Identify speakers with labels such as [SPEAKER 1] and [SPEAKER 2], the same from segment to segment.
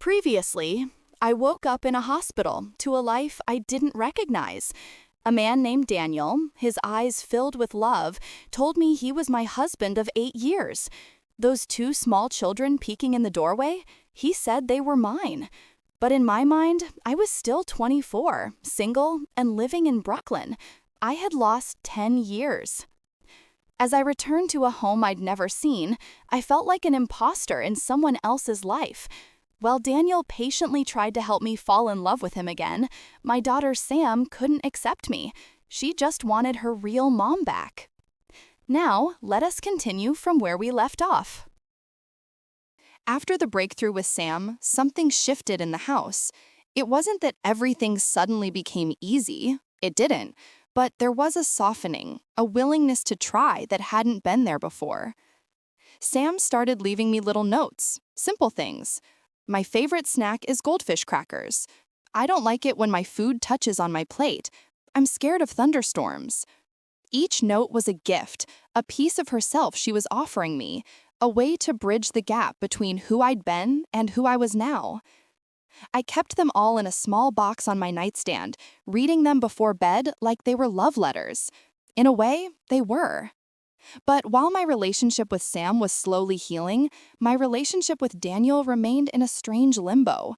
[SPEAKER 1] Previously, I woke up in a hospital to a life I didn't recognize. A man named Daniel, his eyes filled with love, told me he was my husband of 8 years. Those two small children peeking in the doorway, he said they were mine. But in my mind, I was still 24, single, and living in Brooklyn. I had lost 10 years. As I returned to a home I'd never seen, I felt like an imposter in someone else's life. While Daniel patiently tried to help me fall in love with him again, my daughter Sam couldn't accept me. She just wanted her real mom back. Now, let us continue from where we left off. After the breakthrough with Sam, something shifted in the house. It wasn't that everything suddenly became easy. It didn't. But there was a softening, a willingness to try that hadn't been there before. Sam started leaving me little notes, simple things. My favorite snack is goldfish crackers. I don't like it when my food touches on my plate. I'm scared of thunderstorms. Each note was a gift, a piece of herself she was offering me, a way to bridge the gap between who I'd been and who I was now. I kept them all in a small box on my nightstand, reading them before bed like they were love letters. In a way, they were. But while my relationship with Sam was slowly healing, my relationship with Daniel remained in a strange limbo.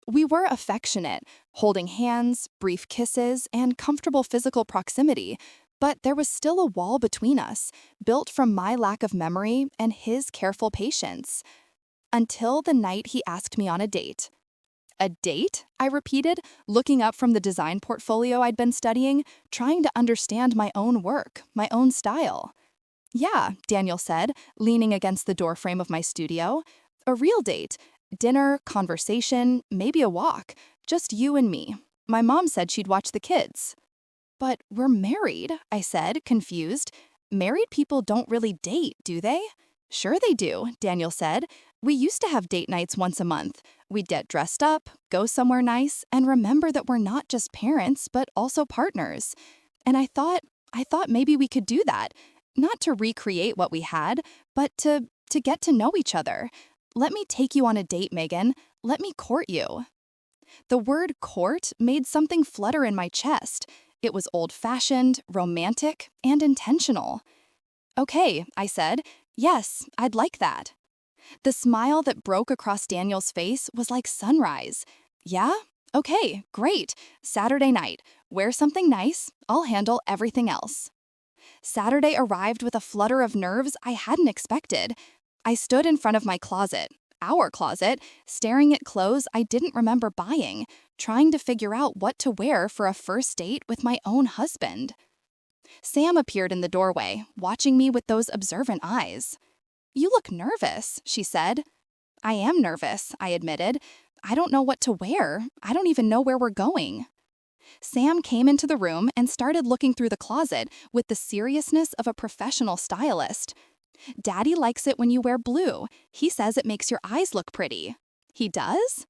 [SPEAKER 1] We were affectionate, holding hands, brief kisses, and comfortable physical proximity, but there was still a wall between us, built from my lack of memory and his careful patience. Until the night he asked me on a date. A date? I repeated, looking up from the design portfolio I'd been studying, trying to understand my own work, my own style. Yeah, Daniel said, leaning against the doorframe of my studio. A real date. Dinner, conversation, maybe a walk. Just you and me. My mom said she'd watch the kids. But we're married, I said, confused. Married people don't really date, do they? Sure they do, Daniel said. We used to have date nights once a month. We'd get dressed up, go somewhere nice, and remember that we're not just parents, but also partners. And I thought maybe we could do that. Not to recreate what we had, but to get to know each other. Let me take you on a date, Megan. Let me court you. The word court made something flutter in my chest. It was old-fashioned, romantic, and intentional. Okay, I said. Yes, I'd like that. The smile that broke across Daniel's face was like sunrise. Yeah? Okay, great. Saturday night. Wear something nice. I'll handle everything else. Saturday arrived with a flutter of nerves I hadn't expected. I stood in front of my closet, our closet, staring at clothes I didn't remember buying, trying to figure out what to wear for a first date with my own husband. Sam appeared in the doorway, watching me with those observant eyes. You look nervous, she said. I am nervous, I admitted. I don't know what to wear. I don't even know where we're going. Sam came into the room and started looking through the closet with the seriousness of a professional stylist. Daddy likes it when you wear blue. He says it makes your eyes look pretty. He does?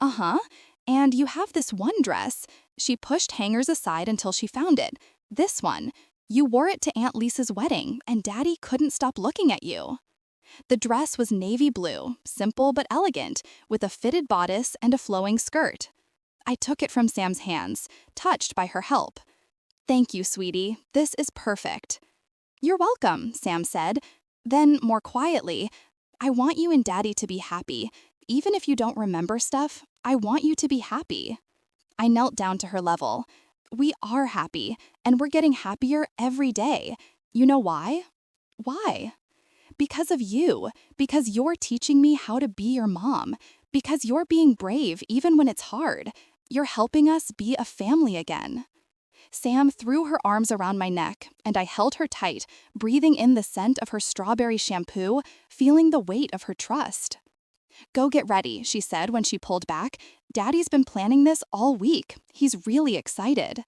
[SPEAKER 1] Uh-huh. And you have this one dress. She pushed hangers aside until she found it. This one. You wore it to Aunt Lisa's wedding, and Daddy couldn't stop looking at you. The dress was navy blue, simple but elegant, with a fitted bodice and a flowing skirt. I took it from Sam's hands, touched by her help. Thank you, sweetie. This is perfect. You're welcome, Sam said. Then, more quietly, I want you and Daddy to be happy. Even if you don't remember stuff, I want you to be happy. I knelt down to her level. We are happy, and we're getting happier every day. You know why? Why? Because of you. Because you're teaching me how to be your mom. Because you're being brave even when it's hard. You're helping us be a family again. Sam threw her arms around my neck, and I held her tight, breathing in the scent of her strawberry shampoo, feeling the weight of her trust. Go get ready, she said when she pulled back. Daddy's been planning this all week. He's really excited.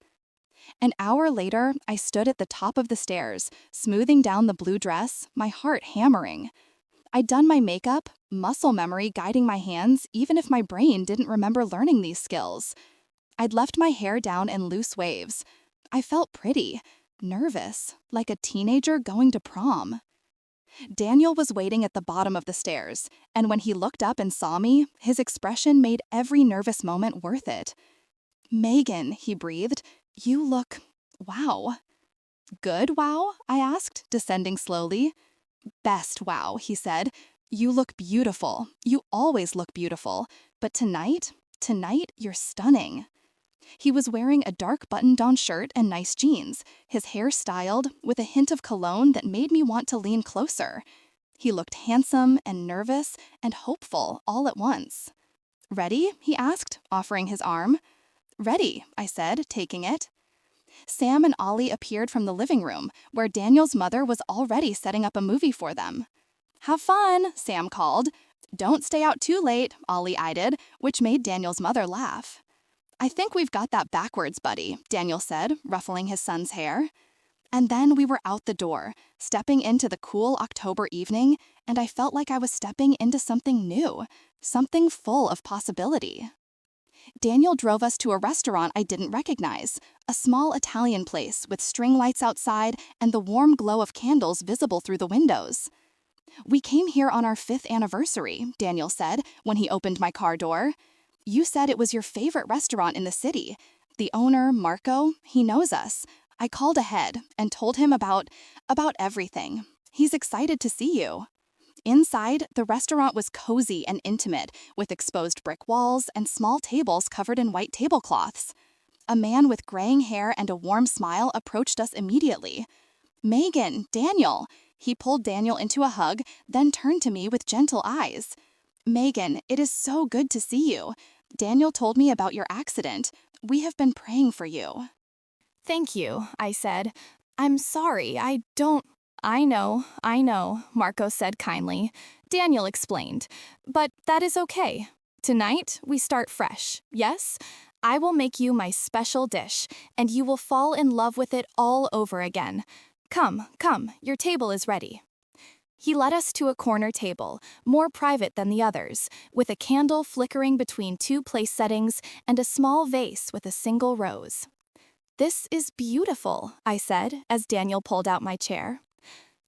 [SPEAKER 1] An hour later, I stood at the top of the stairs, smoothing down the blue dress, my heart hammering. I'd done my makeup, muscle memory guiding my hands, even if my brain didn't remember learning these skills. I'd left my hair down in loose waves. I felt pretty, nervous, like a teenager going to prom. Daniel was waiting at the bottom of the stairs, and when he looked up and saw me, his expression made every nervous moment worth it. "Megan," he breathed, "you look... wow." "Good wow?" I asked, descending slowly. "Best wow," he said. "You look beautiful. You always look beautiful. But tonight, you're stunning." He was wearing a dark button-down shirt and nice jeans, his hair styled, with a hint of cologne that made me want to lean closer. He looked handsome and nervous and hopeful all at once. "Ready?" he asked, offering his arm. "Ready," I said, taking it. Sam and Ollie appeared from the living room, where Daniel's mother was already setting up a movie for them. "Have fun," Sam called. "Don't stay out too late," Ollie added, which made Daniel's mother laugh. "I think we've got that backwards, buddy," Daniel said, ruffling his son's hair. And then we were out the door, stepping into the cool October evening, and I felt like I was stepping into something new, something full of possibility. Daniel drove us to a restaurant I didn't recognize, a small Italian place with string lights outside and the warm glow of candles visible through the windows. "We came here on our 5th anniversary," Daniel said when he opened my car door. "You said it was your favorite restaurant in the city. The owner, Marco, he knows us. I called ahead and told him about everything. He's excited to see you." Inside, the restaurant was cozy and intimate, with exposed brick walls and small tables covered in white tablecloths. A man with graying hair and a warm smile approached us immediately. "Megan, Daniel." He pulled Daniel into a hug, then turned to me with gentle eyes. "Megan, it is so good to see you. Daniel told me about your accident. We have been praying for you." "Thank you," I said. "I'm sorry, I don't..." I know," Marco said kindly. Daniel explained. "But that is okay. Tonight, we start fresh, yes? I will make you my special dish, and you will fall in love with it all over again. Come, your table is ready." He led us to a corner table, more private than the others, with a candle flickering between 2 place settings and a small vase with a single rose. "This is beautiful," I said as Daniel pulled out my chair.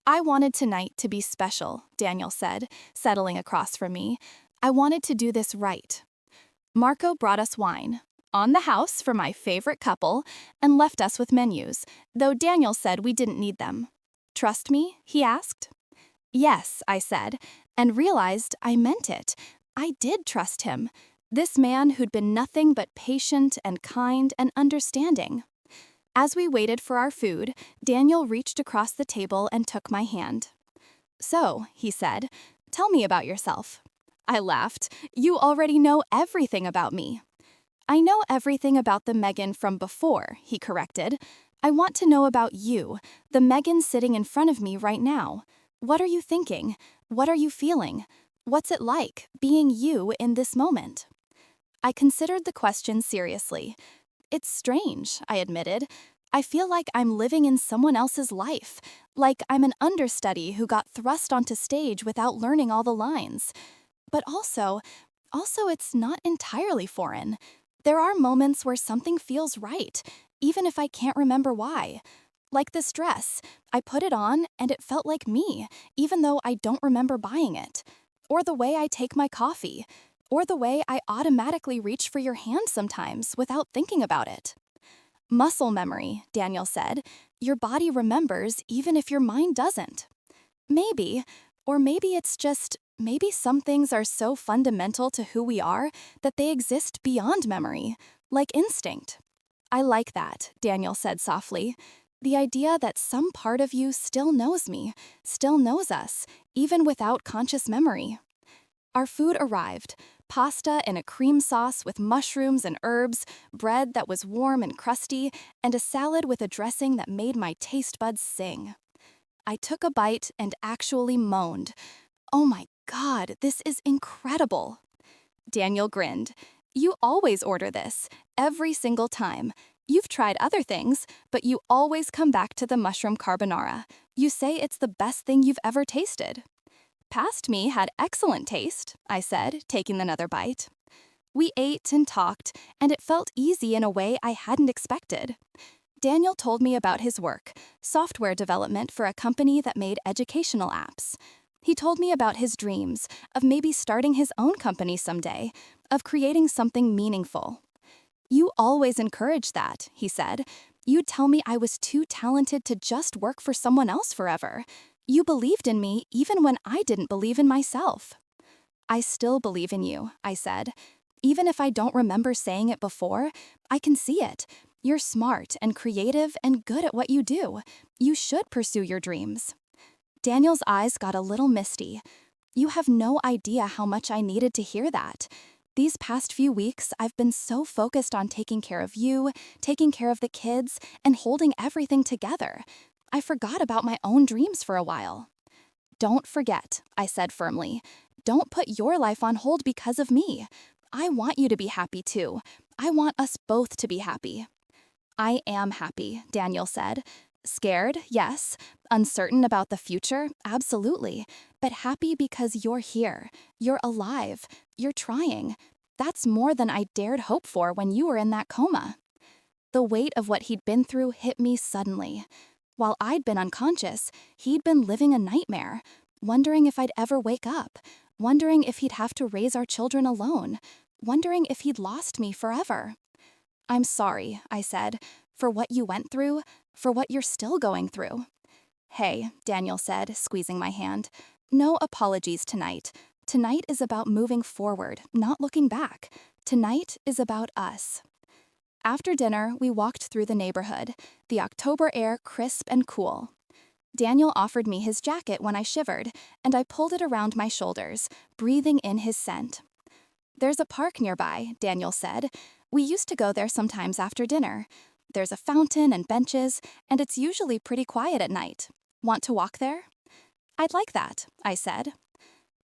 [SPEAKER 1] "I wanted tonight to be special," Daniel said, settling across from me. "I wanted to do this right." Marco brought us wine, on the house for my favorite couple, and left us with menus, though Daniel said we didn't need them. "Trust me?" he asked. "Yes," I said, and realized I meant it. I did trust him, this man who'd been nothing but patient and kind and understanding. As we waited for our food, Daniel reached across the table and took my hand. "So," he said, "tell me about yourself." I laughed. "You already know everything about me." "I know everything about the Megan from before," he corrected. "I want to know about you, the Megan sitting in front of me right now. What are you thinking? What are you feeling? What's it like, being you in this moment?" I considered the question seriously. "It's strange," I admitted. "I feel like I'm living in someone else's life, like I'm an understudy who got thrust onto stage without learning all the lines. But also it's not entirely foreign. There are moments where something feels right, even if I can't remember why. Like this dress, I put it on and it felt like me, even though I don't remember buying it. Or the way I take my coffee. Or the way I automatically reach for your hand sometimes without thinking about it." "Muscle memory," Daniel said. "Your body remembers even if your mind doesn't." Maybe, or maybe it's just, maybe some things are so fundamental to who we are that they exist beyond memory, like instinct. "I like that," Daniel said softly. "The idea that some part of you still knows me, still knows us, even without conscious memory." Our food arrived. Pasta in a cream sauce with mushrooms and herbs, bread that was warm and crusty, and a salad with a dressing that made my taste buds sing. I took a bite and actually moaned. "Oh my God, this is incredible." Daniel grinned. "You always order this, every single time. You've tried other things, but you always come back to the mushroom carbonara. You say it's the best thing you've ever tasted." "Past me had excellent taste," I said, taking another bite. We ate and talked, and it felt easy in a way I hadn't expected. Daniel told me about his work, software development for a company that made educational apps. He told me about his dreams of maybe starting his own company someday, of creating something meaningful. "You always encouraged that," he said. "You'd tell me I was too talented to just work for someone else forever. You believed in me even when I didn't believe in myself." "I still believe in you," I said. "Even if I don't remember saying it before, I can see it. You're smart and creative and good at what you do. You should pursue your dreams." Daniel's eyes got a little misty. "You have no idea how much I needed to hear that. These past few weeks, I've been so focused on taking care of you, taking care of the kids, and holding everything together. I forgot about my own dreams for a while." "Don't forget," I said firmly. "Don't put your life on hold because of me. I want you to be happy too. I want us both to be happy." "I am happy," Daniel said. "Scared, yes. Uncertain about the future, absolutely. But happy because you're here. You're alive. You're trying. That's more than I dared hope for when you were in that coma." The weight of what he'd been through hit me suddenly. While I'd been unconscious, he'd been living a nightmare, wondering if I'd ever wake up, wondering if he'd have to raise our children alone, wondering if he'd lost me forever. "I'm sorry," I said, "for what you went through, for what you're still going through." "Hey," Daniel said, squeezing my hand, "no apologies tonight. Tonight is about moving forward, not looking back. Tonight is about us." After dinner, we walked through the neighborhood, the October air crisp and cool. Daniel offered me his jacket when I shivered, and I pulled it around my shoulders, breathing in his scent. "There's a park nearby," Daniel said. "We used to go there sometimes after dinner. There's a fountain and benches, and it's usually pretty quiet at night. Want to walk there?" "I'd like that," I said.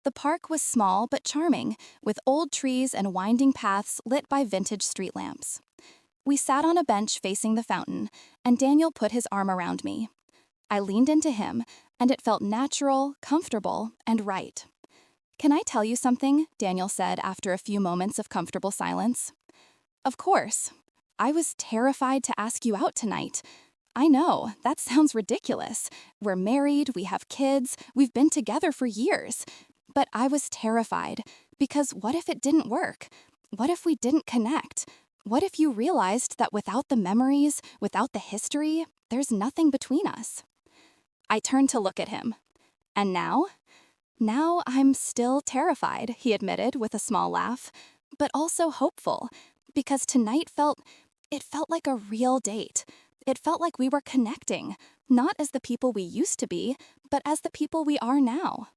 [SPEAKER 1] The park was small but charming, with old trees and winding paths lit by vintage street lamps. We sat on a bench facing the fountain, and Daniel put his arm around me. I leaned into him, and it felt natural, comfortable, and right. "Can I tell you something?" Daniel said after a few moments of comfortable silence. "Of course. I was terrified to ask you out tonight. I know, that sounds ridiculous. We're married, we have kids, we've been together for years. But I was terrified, because what if it didn't work? What if we didn't connect? What if you realized that without the memories, without the history, there's nothing between us?" I turned to look at him. "And now?" "Now I'm still terrified," he admitted with a small laugh, "but also hopeful, because tonight it felt like a real date. It felt like we were connecting, not as the people we used to be, but as the people we are now."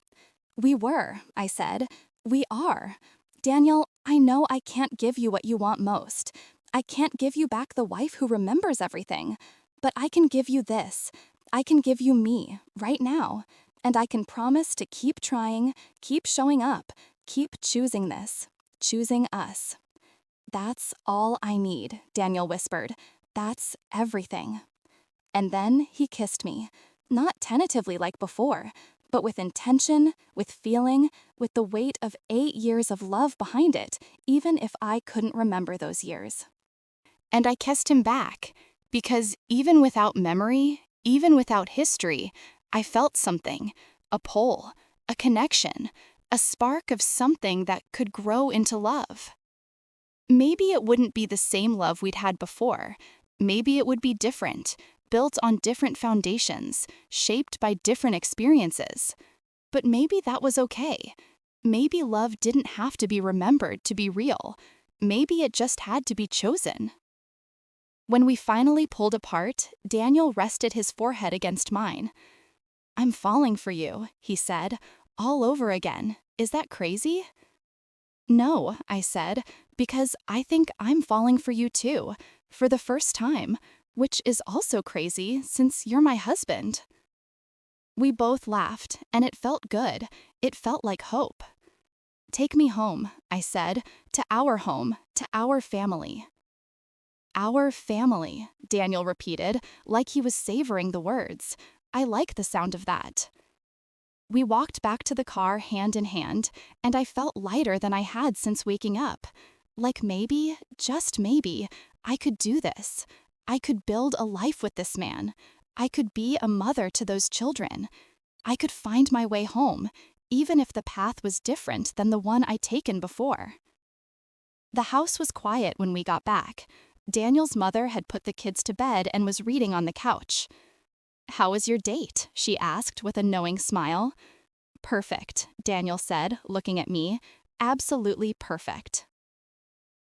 [SPEAKER 1] "We were," I said. "We are. Daniel, I know I can't give you what you want most. I can't give you back the wife who remembers everything. But I can give you this. I can give you me, right now. And I can promise to keep trying, keep showing up, keep choosing this, choosing us." "That's all I need," Daniel whispered. "That's everything." And then he kissed me, not tentatively like before, but with intention, with feeling, with the weight of 8 years of love behind it, even if I couldn't remember those years. And I kissed him back, because even without memory, even without history, I felt something, a pull, a connection, a spark of something that could grow into love. Maybe it wouldn't be the same love we'd had before. Maybe it would be different, built on different foundations, shaped by different experiences. But maybe that was okay. Maybe love didn't have to be remembered to be real. Maybe it just had to be chosen. When we finally pulled apart, Daniel rested his forehead against mine. "I'm falling for you," he said, "all over again. Is that crazy?" "No," I said, "because I think I'm falling for you too, for the first time, which is also crazy since you're my husband." We both laughed, and it felt good. It felt like hope. "Take me home," I said, "to our home, to our family." "Our family," Daniel repeated, like he was savoring the words. I like the sound of that. We walked back to the car hand in hand, and I felt lighter than I had since waking up. Like maybe, just maybe, I could do this. I could build a life with this man. I could be a mother to those children. I could find my way home, even if the path was different than the one I'd taken before. The house was quiet when we got back. Daniel's mother had put the kids to bed and was reading on the couch. "How was your date?" she asked with a knowing smile. "Perfect," Daniel said, looking at me. "Absolutely perfect."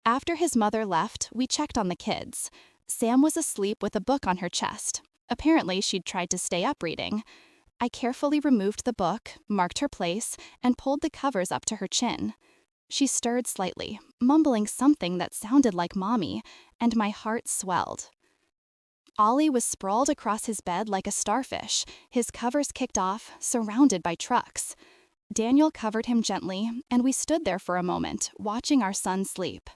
[SPEAKER 1] After his mother left, we checked on the kids. Sam was asleep with a book on her chest. Apparently, she'd tried to stay up reading. I carefully removed the book, marked her place, and pulled the covers up to her chin. She stirred slightly, mumbling something that sounded like Mommy, and my heart swelled. Ollie was sprawled across his bed like a starfish, his covers kicked off, surrounded by trucks. Daniel covered him gently, and we stood there for a moment, watching our son sleep.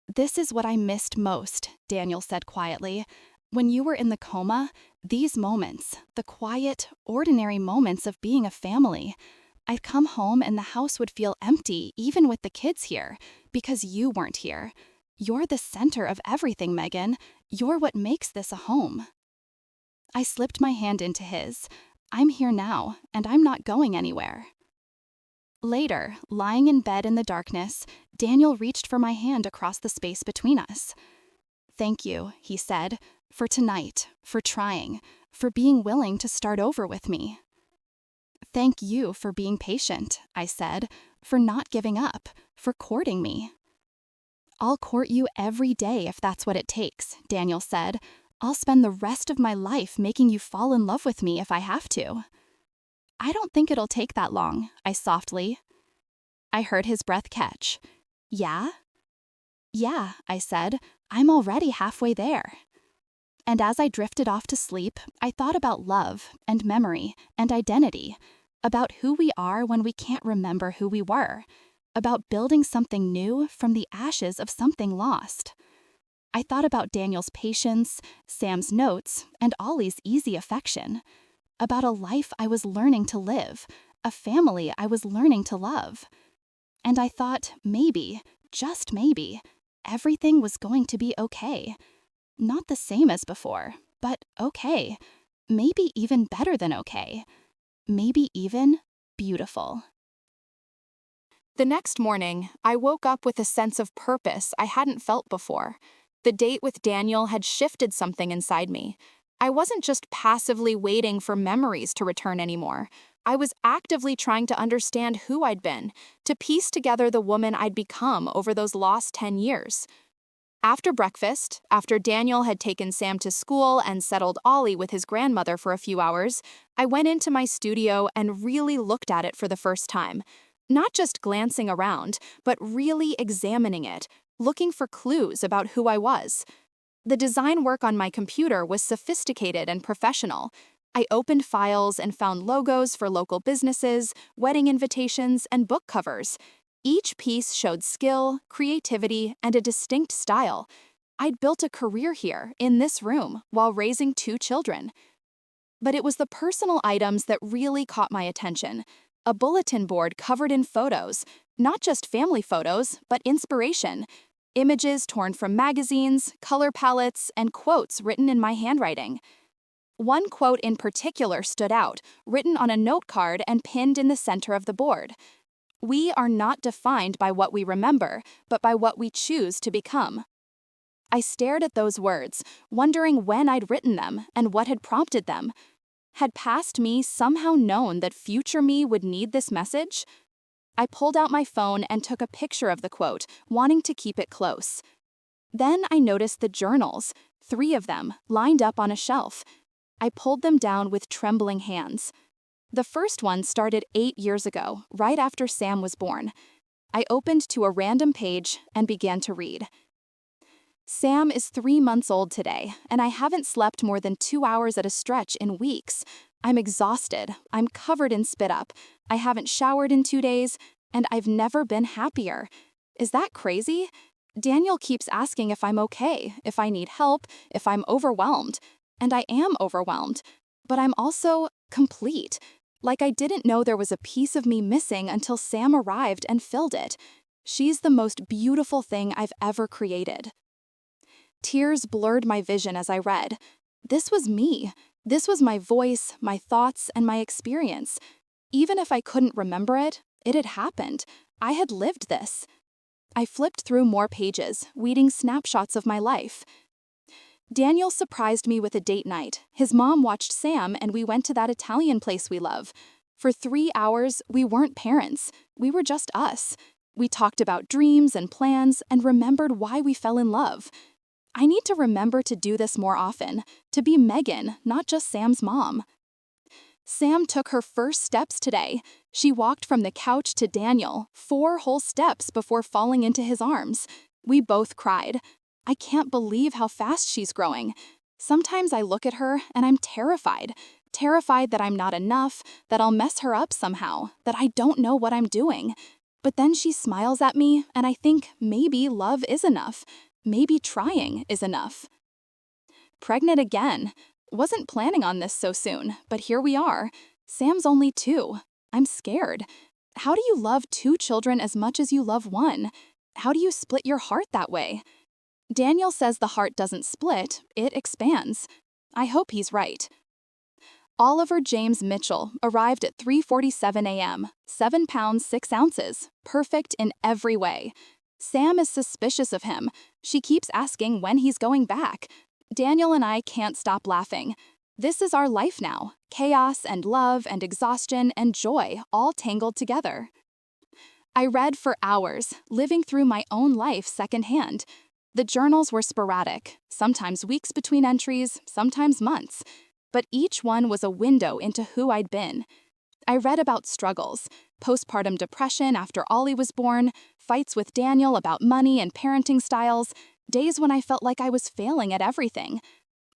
[SPEAKER 1] "This is what I missed most," Daniel said quietly. "When you were in the coma, these moments, the quiet, ordinary moments of being a family. I'd come home and the house would feel empty even with the kids here, because you weren't here. You're the center of everything, Megan. You're what makes this a home." I slipped my hand into his. "I'm here now, and I'm not going anywhere." Later, lying in bed in the darkness, Daniel reached for my hand across the space between us. "Thank you," he said, "for tonight, for trying, for being willing to start over with me." "Thank you for being patient," I said, "for not giving up, for courting me." "I'll court you every day if that's what it takes," Daniel said. "I'll spend the rest of my life making you fall in love with me if I have to." "I don't think it'll take that long," I softly. I heard his breath catch. "Yeah?" "Yeah," I said. "I'm already halfway there." And as I drifted off to sleep, I thought about love and memory and identity, about who we are when we can't remember who we were, about building something new from the ashes of something lost. I thought about Daniel's patience, Sam's notes, and Ollie's easy affection, about a life I was learning to live, a family I was learning to love. And I thought maybe, just maybe, everything was going to be okay. Not the same as before, but okay. Maybe even better than okay. Maybe even beautiful. The next morning, I woke up with a sense of purpose I hadn't felt before. The date with Daniel had shifted something inside me. I wasn't just passively waiting for memories to return anymore. I was actively trying to understand who I'd been, to piece together the woman I'd become over those lost 10 years. After breakfast, after Daniel had taken Sam to school and settled Ollie with his grandmother for a few hours, I went into my studio and really looked at it for the first time. Not just glancing around, but really examining it, looking for clues about who I was. The design work on my computer was sophisticated and professional. I opened files and found logos for local businesses, wedding invitations, and book covers. Each piece showed skill, creativity, and a distinct style. I'd built a career here, in this room, while raising 2 children. But it was the personal items that really caught my attention. A bulletin board covered in photos, not just family photos, but inspiration. Images torn from magazines, color palettes, and quotes written in my handwriting. One quote in particular stood out, written on a note card and pinned in the center of the board. "We are not defined by what we remember, but by what we choose to become." I stared at those words, wondering when I'd written them and what had prompted them. Had past me somehow known that future me would need this message? I pulled out my phone and took a picture of the quote, wanting to keep it close. Then I noticed the journals, 3 of them, lined up on a shelf. I pulled them down with trembling hands. The first one started 8 years ago, right after Sam was born. I opened to a random page and began to read. "Sam is 3 months old today, and I haven't slept more than 2 hours at a stretch in weeks. I'm exhausted. I'm covered in spit up. I haven't showered in 2 days, and I've never been happier. Is that crazy? Daniel keeps asking if I'm okay, if I need help, if I'm overwhelmed. And I am overwhelmed. But I'm also complete. Like I didn't know there was a piece of me missing until Sam arrived and filled it. She's the most beautiful thing I've ever created." Tears blurred my vision as I read. This was me. This was my voice, my thoughts, and my experience. Even if I couldn't remember it, it had happened. I had lived this. I flipped through more pages, weeding snapshots of my life. Daniel surprised me with a date night. His mom watched Sam, and we went to that Italian place we love. For 3 hours, we weren't parents. We were just us. We talked about dreams and plans and remembered why we fell in love. I need to remember to do this more often, to be Megan, not just Sam's mom. Sam took her first steps today. She walked from the couch to Daniel, 4 whole steps before falling into his arms. We both cried. I can't believe how fast she's growing. Sometimes I look at her and I'm terrified. Terrified that I'm not enough, that I'll mess her up somehow, that I don't know what I'm doing. But then she smiles at me and I think maybe love is enough. Maybe trying is enough. Pregnant again. Wasn't planning on this so soon, but here we are. Sam's only 2. I'm scared. How do you love 2 children as much as you love 1? How do you split your heart that way? Daniel says the heart doesn't split, it expands. I hope he's right. Oliver James Mitchell arrived at 3:47 a.m., 7 pounds 6 ounces, perfect in every way. Sam is suspicious of him. She keeps asking when he's going back. Daniel and I can't stop laughing. This is our life now. Chaos and love and exhaustion and joy all tangled together. I read for hours, living through my own life secondhand. The journals were sporadic, sometimes weeks between entries, sometimes months. But each one was a window into who I'd been. I read about struggles, postpartum depression after Ollie was born, fights with Daniel about money and parenting styles, days when I felt like I was failing at everything.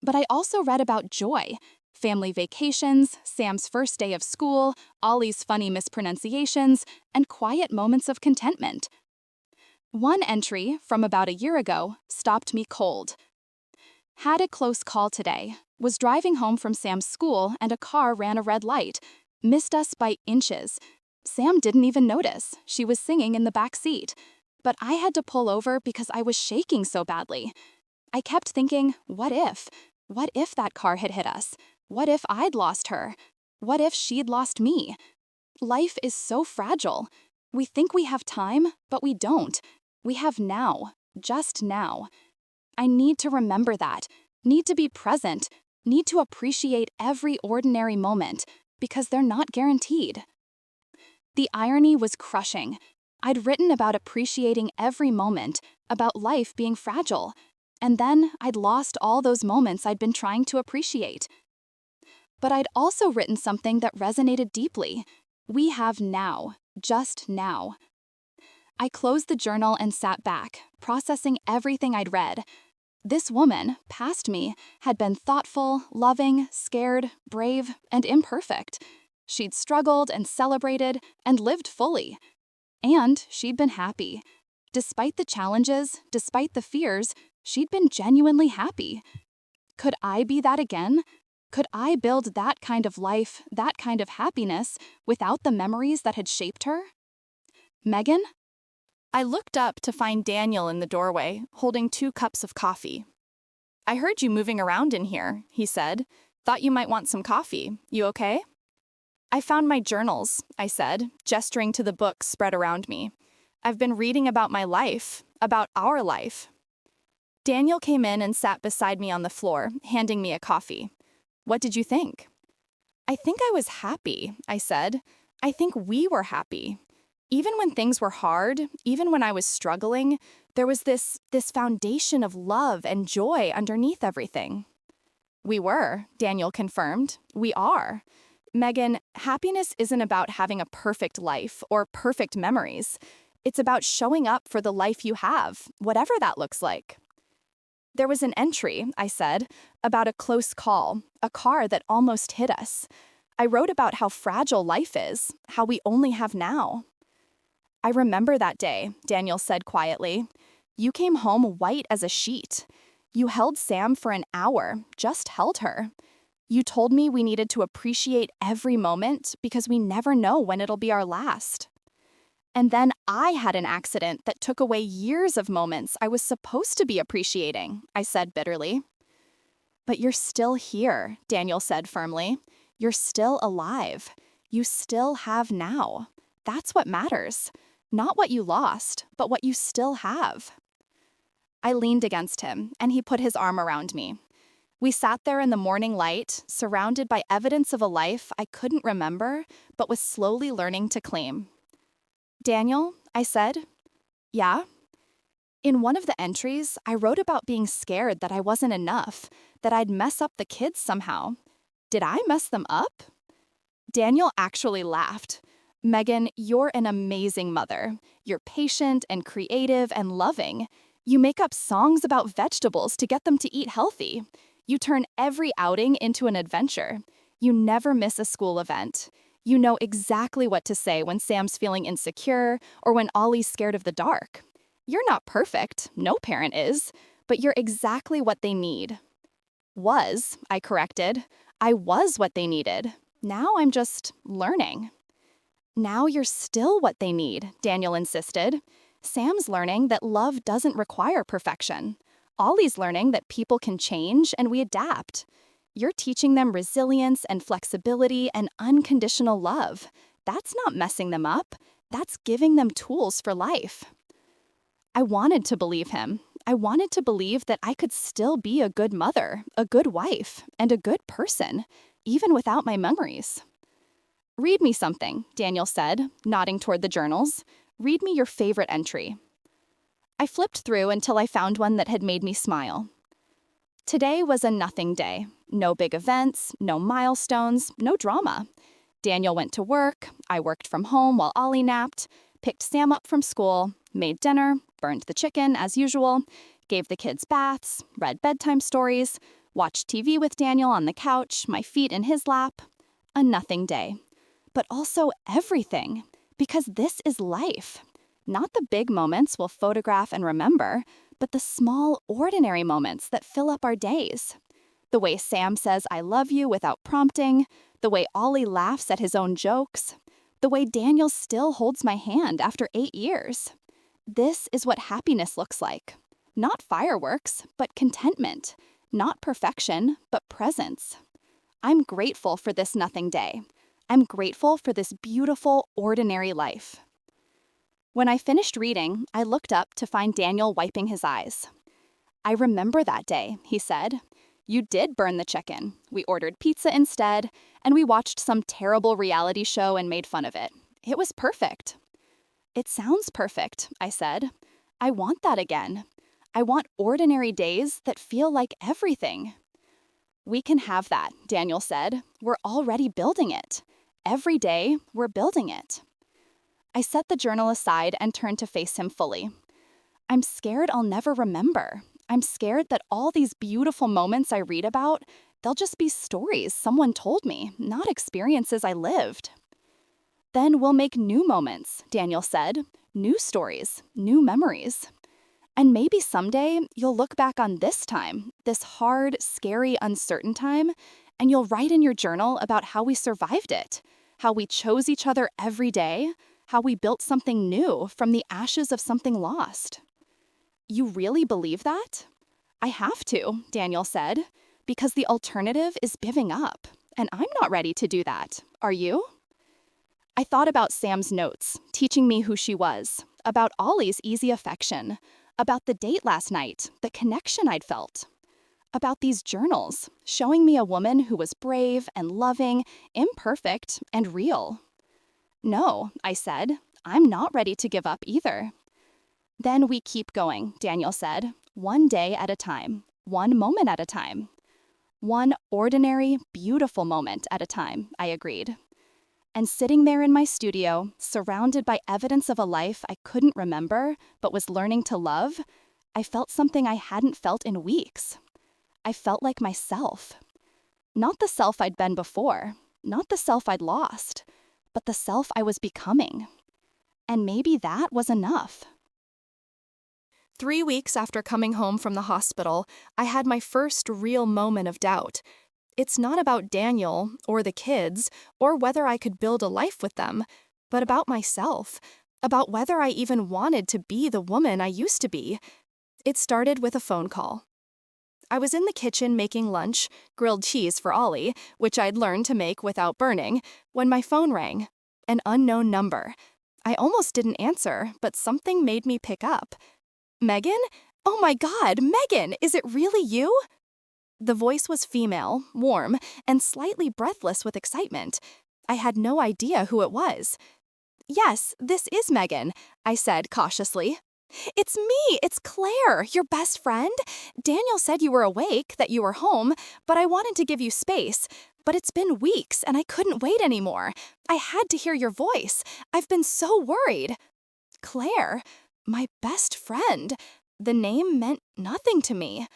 [SPEAKER 1] But I also read about joy, family vacations, Sam's first day of school, Ollie's funny mispronunciations, and quiet moments of contentment. One entry, from about a year ago, stopped me cold. Had a close call today. Was driving home from Sam's school and a car ran a red light. Missed us by inches. Sam didn't even notice. She was singing in the back seat. But I had to pull over because I was shaking so badly. I kept thinking, what if? What if that car had hit us? What if I'd lost her? What if she'd lost me? Life is so fragile. We think we have time, but we don't. We have now, just now. I need to remember that, need to be present, need to appreciate every ordinary moment, because they're not guaranteed. The irony was crushing. I'd written about appreciating every moment, about life being fragile, and then I'd lost all those moments I'd been trying to appreciate. But I'd also written something that resonated deeply. We have now, just now. I closed the journal and sat back, processing everything I'd read. This woman, past me, had been thoughtful, loving, scared, brave, and imperfect. She'd struggled and celebrated and lived fully. And she'd been happy. Despite the challenges, despite the fears, she'd been genuinely happy. Could I be that again? Could I build that kind of life, that kind of happiness, without the memories that had shaped her? Megan? I looked up to find Daniel in the doorway, holding 2 cups of coffee. I heard you moving around in here, he said. Thought you might want some coffee. You okay? I found my journals, I said, gesturing to the books spread around me. I've been reading about my life, about our life. Daniel came in and sat beside me on the floor, handing me a coffee. What did you think? I think I was happy, I said. I think we were happy. Even when things were hard, even when I was struggling, there was this foundation of love and joy underneath everything. We were, Daniel confirmed. We are. Megan, happiness isn't about having a perfect life or perfect memories. It's about showing up for the life you have, whatever that looks like. There was an entry, I said, about a close call, a car that almost hit us. I wrote about how fragile life is, how we only have now. I remember that day, Daniel said quietly. You came home white as a sheet. You held Sam for an hour, just held her. You told me we needed to appreciate every moment because we never know when it'll be our last. And then I had an accident that took away years of moments I was supposed to be appreciating, I said bitterly. But you're still here, Daniel said firmly. You're still alive. You still have now. That's what matters. Not what you lost, but what you still have. I leaned against him, and he put his arm around me. We sat there in the morning light, surrounded by evidence of a life I couldn't remember, but was slowly learning to claim. Daniel, I said. Yeah? In one of the entries, I wrote about being scared that I wasn't enough, that I'd mess up the kids somehow. Did I mess them up? Daniel actually laughed. Megan, you're an amazing mother. You're patient and creative and loving. You make up songs about vegetables to get them to eat healthy. You turn every outing into an adventure. You never miss a school event. You know exactly what to say when Sam's feeling insecure or when Ollie's scared of the dark. You're not perfect, no parent is, but you're exactly what they need. Was, I corrected. I was what they needed. Now I'm just learning. Now you're still what they need, Daniel insisted. Sam's learning that love doesn't require perfection. Ollie's learning that people can change and we adapt. You're teaching them resilience and flexibility and unconditional love. That's not messing them up. That's giving them tools for life. I wanted to believe him. I wanted to believe that I could still be a good mother, a good wife, and a good person, even without my memories. Read me something, Daniel said, nodding toward the journals. Read me your favorite entry. I flipped through until I found one that had made me smile. Today was a nothing day. No big events, no milestones, no drama. Daniel went to work, I worked from home while Ollie napped, picked Sam up from school, made dinner, burned the chicken as usual, gave the kids baths, read bedtime stories, watched TV with Daniel on the couch, my feet in his lap. A nothing day. But also everything, because this is life. Not the big moments we'll photograph and remember, but the small, ordinary moments that fill up our days. The way Sam says I love you without prompting, the way Ollie laughs at his own jokes, the way Daniel still holds my hand after 8 years. This is what happiness looks like. Not fireworks, but contentment. Not perfection, but presence. I'm grateful for this nothing day. I'm grateful for this beautiful, ordinary life. When I finished reading, I looked up to find Daniel wiping his eyes. I remember that day, he said. You did burn the chicken. We ordered pizza instead, and we watched some terrible reality show and made fun of it. It was perfect. It sounds perfect, I said. I want that again. I want ordinary days that feel like everything. We can have that, Daniel said. We're already building it. Every day, we're building it. I set the journal aside and turned to face him fully. I'm scared I'll never remember. I'm scared that all these beautiful moments I read about, they'll just be stories someone told me, not experiences I lived. Then we'll make new moments, Daniel said. New stories, new memories. And maybe someday you'll look back on this time, this hard, scary, uncertain time, and you'll write in your journal about how we survived it, how we chose each other every day, how we built something new from the ashes of something lost. You really believe that? I have to, Daniel said, because the alternative is giving up, and I'm not ready to do that. Are you? I thought about Sam's notes, teaching me who she was, about Ollie's easy affection, about the date last night, the connection I'd felt, about these journals, showing me a woman who was brave and loving, imperfect, and real. No, I said, I'm not ready to give up either. Then we keep going, Daniel said, one day at a time, one moment at a time. One ordinary, beautiful moment at a time, I agreed. And sitting there in my studio, surrounded by evidence of a life I couldn't remember but was learning to love, I felt something I hadn't felt in weeks. I felt like myself. Not the self I'd been before, not the self I'd lost, but the self I was becoming. And maybe that was enough. 3 weeks after coming home from the hospital, I had my first real moment of doubt. It's not about Daniel or the kids or whether I could build a life with them, but about myself. about whether I even wanted to be the woman I used to be. It started with a phone call. I was in the kitchen making lunch, grilled cheese for Ollie, which I'd learned to make without burning, when my phone rang. An unknown number. I almost didn't answer, but something made me pick up. Megan? Oh my God, Megan, is it really you? The voice was female, warm, and slightly breathless with excitement. I had no idea who it was. Yes, this is Megan, I said cautiously. It's me, it's Claire, your best friend. Daniel said you were awake, that you were home, but I wanted to give you space. But it's been weeks and I couldn't wait anymore. I had to hear your voice. I've been so worried. Claire, my best friend. The name meant nothing to me.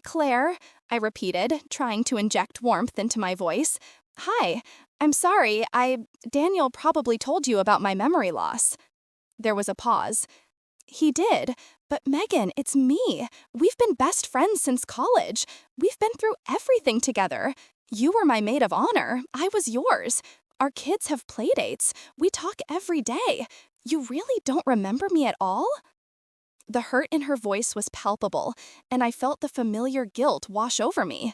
[SPEAKER 1] Claire, I repeated, trying to inject warmth into my voice. Hi, I'm sorry, Daniel probably told you about my memory loss. There was a pause. He did, but Megan, it's me. We've been best friends since college. We've been through everything together. You were my maid of honor. I was yours. Our kids have playdates. We talk every day. You really don't remember me at all? The hurt in her voice was palpable, and I felt the familiar guilt wash over me.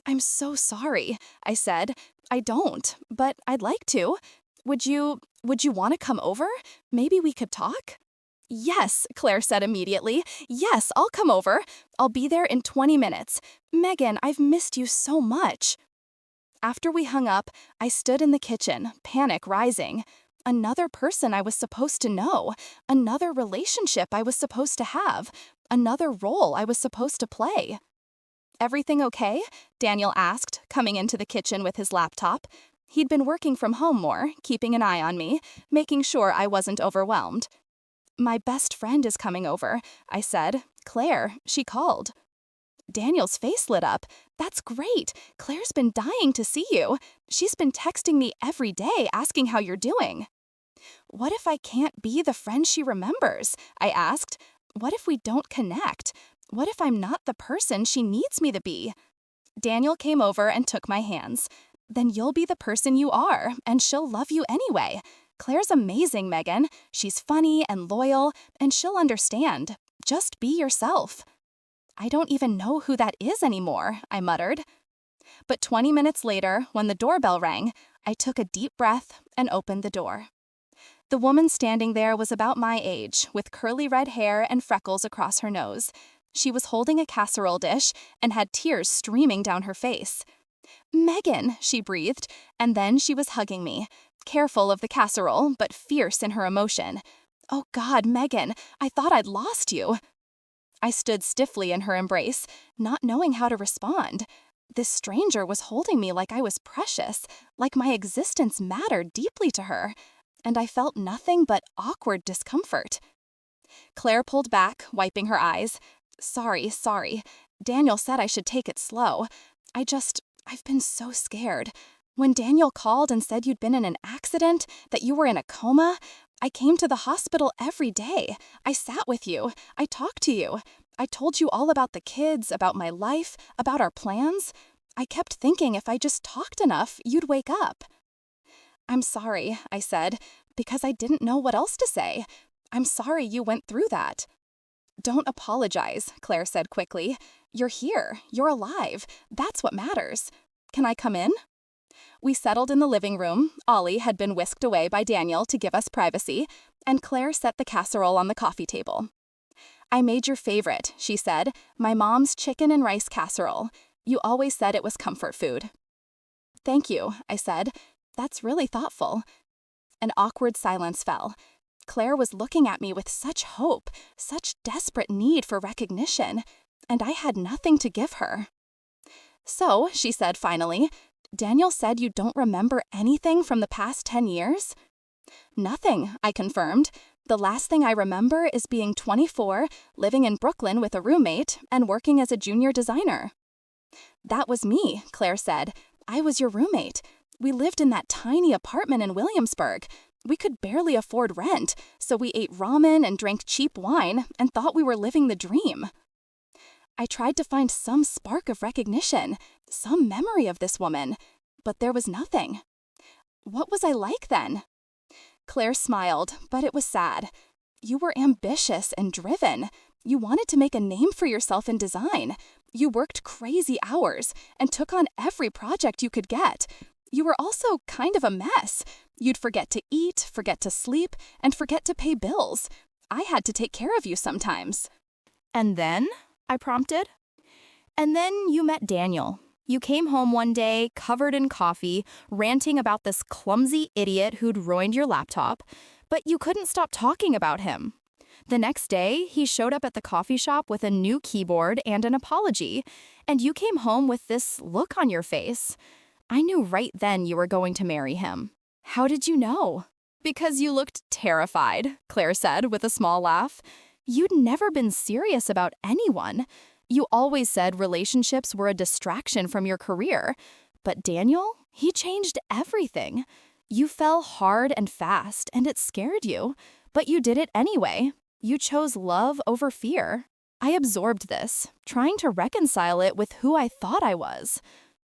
[SPEAKER 1] I'm so sorry, I said. I don't, but I'd like to. Would you want to come over? Maybe we could talk? Yes, Claire said immediately. Yes, I'll come over. I'll be there in 20 minutes. Megan, I've missed you so much. After we hung up, I stood in the kitchen, panic rising. Another person I was supposed to know, another relationship I was supposed to have, another role I was supposed to play. Everything okay? Daniel asked, coming into the kitchen with his laptop. He'd been working from home more, keeping an eye on me, making sure I wasn't overwhelmed. My best friend is coming over, I said. Claire, she called. Daniel's face lit up. That's great. Claire's been dying to see you. She's been texting me every day asking how you're doing. What if I can't be the friend she remembers? I asked. What if we don't connect? What if I'm not the person she needs me to be? Daniel came over and took my hands. Then you'll be the person you are, and she'll love you anyway. Claire's amazing, Megan. She's funny and loyal, and she'll understand. Just be yourself. I don't even know who that is anymore, I muttered. But 20 minutes later, when the doorbell rang, I took a deep breath and opened the door. The woman standing there was about my age, with curly red hair and freckles across her nose. She was holding a casserole dish and had tears streaming down her face. Megan, she breathed, and then she was hugging me, careful of the casserole, but fierce in her emotion. Oh God, Megan, I thought I'd lost you. I stood stiffly in her embrace, not knowing how to respond. This stranger was holding me like I was precious, like my existence mattered deeply to her, and I felt nothing but awkward discomfort. Claire pulled back, wiping her eyes. Sorry. Daniel said I should take it slow. I've been so scared. When Daniel called and said you'd been in an accident, that you were in a coma, I came to the hospital every day. I sat with you. I talked to you. I told you all about the kids, about my life, about our plans. I kept thinking if I just talked enough, you'd wake up. I'm sorry, I said, because I didn't know what else to say. I'm sorry you went through that. Don't apologize, Claire said quickly. You're here. You're alive. That's what matters. Can I come in? We settled in the living room. Ollie had been whisked away by Daniel to give us privacy, and Claire set the casserole on the coffee table. I made your favorite, she said, my mom's chicken and rice casserole. You always said it was comfort food. Thank you, I said. That's really thoughtful. An awkward silence fell. Claire was looking at me with such hope, such desperate need for recognition, and I had nothing to give her. So, she said finally, Daniel said you don't remember anything from the past 10 years? Nothing, I confirmed. The last thing I remember is being 24, living in Brooklyn with a roommate, and working as a junior designer. That was me, Claire said. I was your roommate. We lived in that tiny apartment in Williamsburg. We could barely afford rent, so we ate ramen and drank cheap wine and thought we were living the dream. I tried to find some spark of recognition, some memory of this woman, but there was nothing. What was I like then? Claire smiled, but it was sad. You were ambitious and driven. You wanted to make a name for yourself in design. You worked crazy hours and took on every project you could get. You were also kind of a mess. You'd forget to eat, forget to sleep, and forget to pay bills. I had to take care of you sometimes. And then? I prompted. And then you met Daniel. You came home one day, covered in coffee, ranting about this clumsy idiot who'd ruined your laptop, but you couldn't stop talking about him. The next day, he showed up at the coffee shop with a new keyboard and an apology, and you came home with this look on your face. I knew right then you were going to marry him. How did you know? Because you looked terrified, Claire said with a small laugh. You'd never been serious about anyone. You always said relationships were a distraction from your career. But Daniel, he changed everything. You fell hard and fast, and it scared you. But you did it anyway. You chose love over fear. I absorbed this, trying to reconcile it with who I thought I was.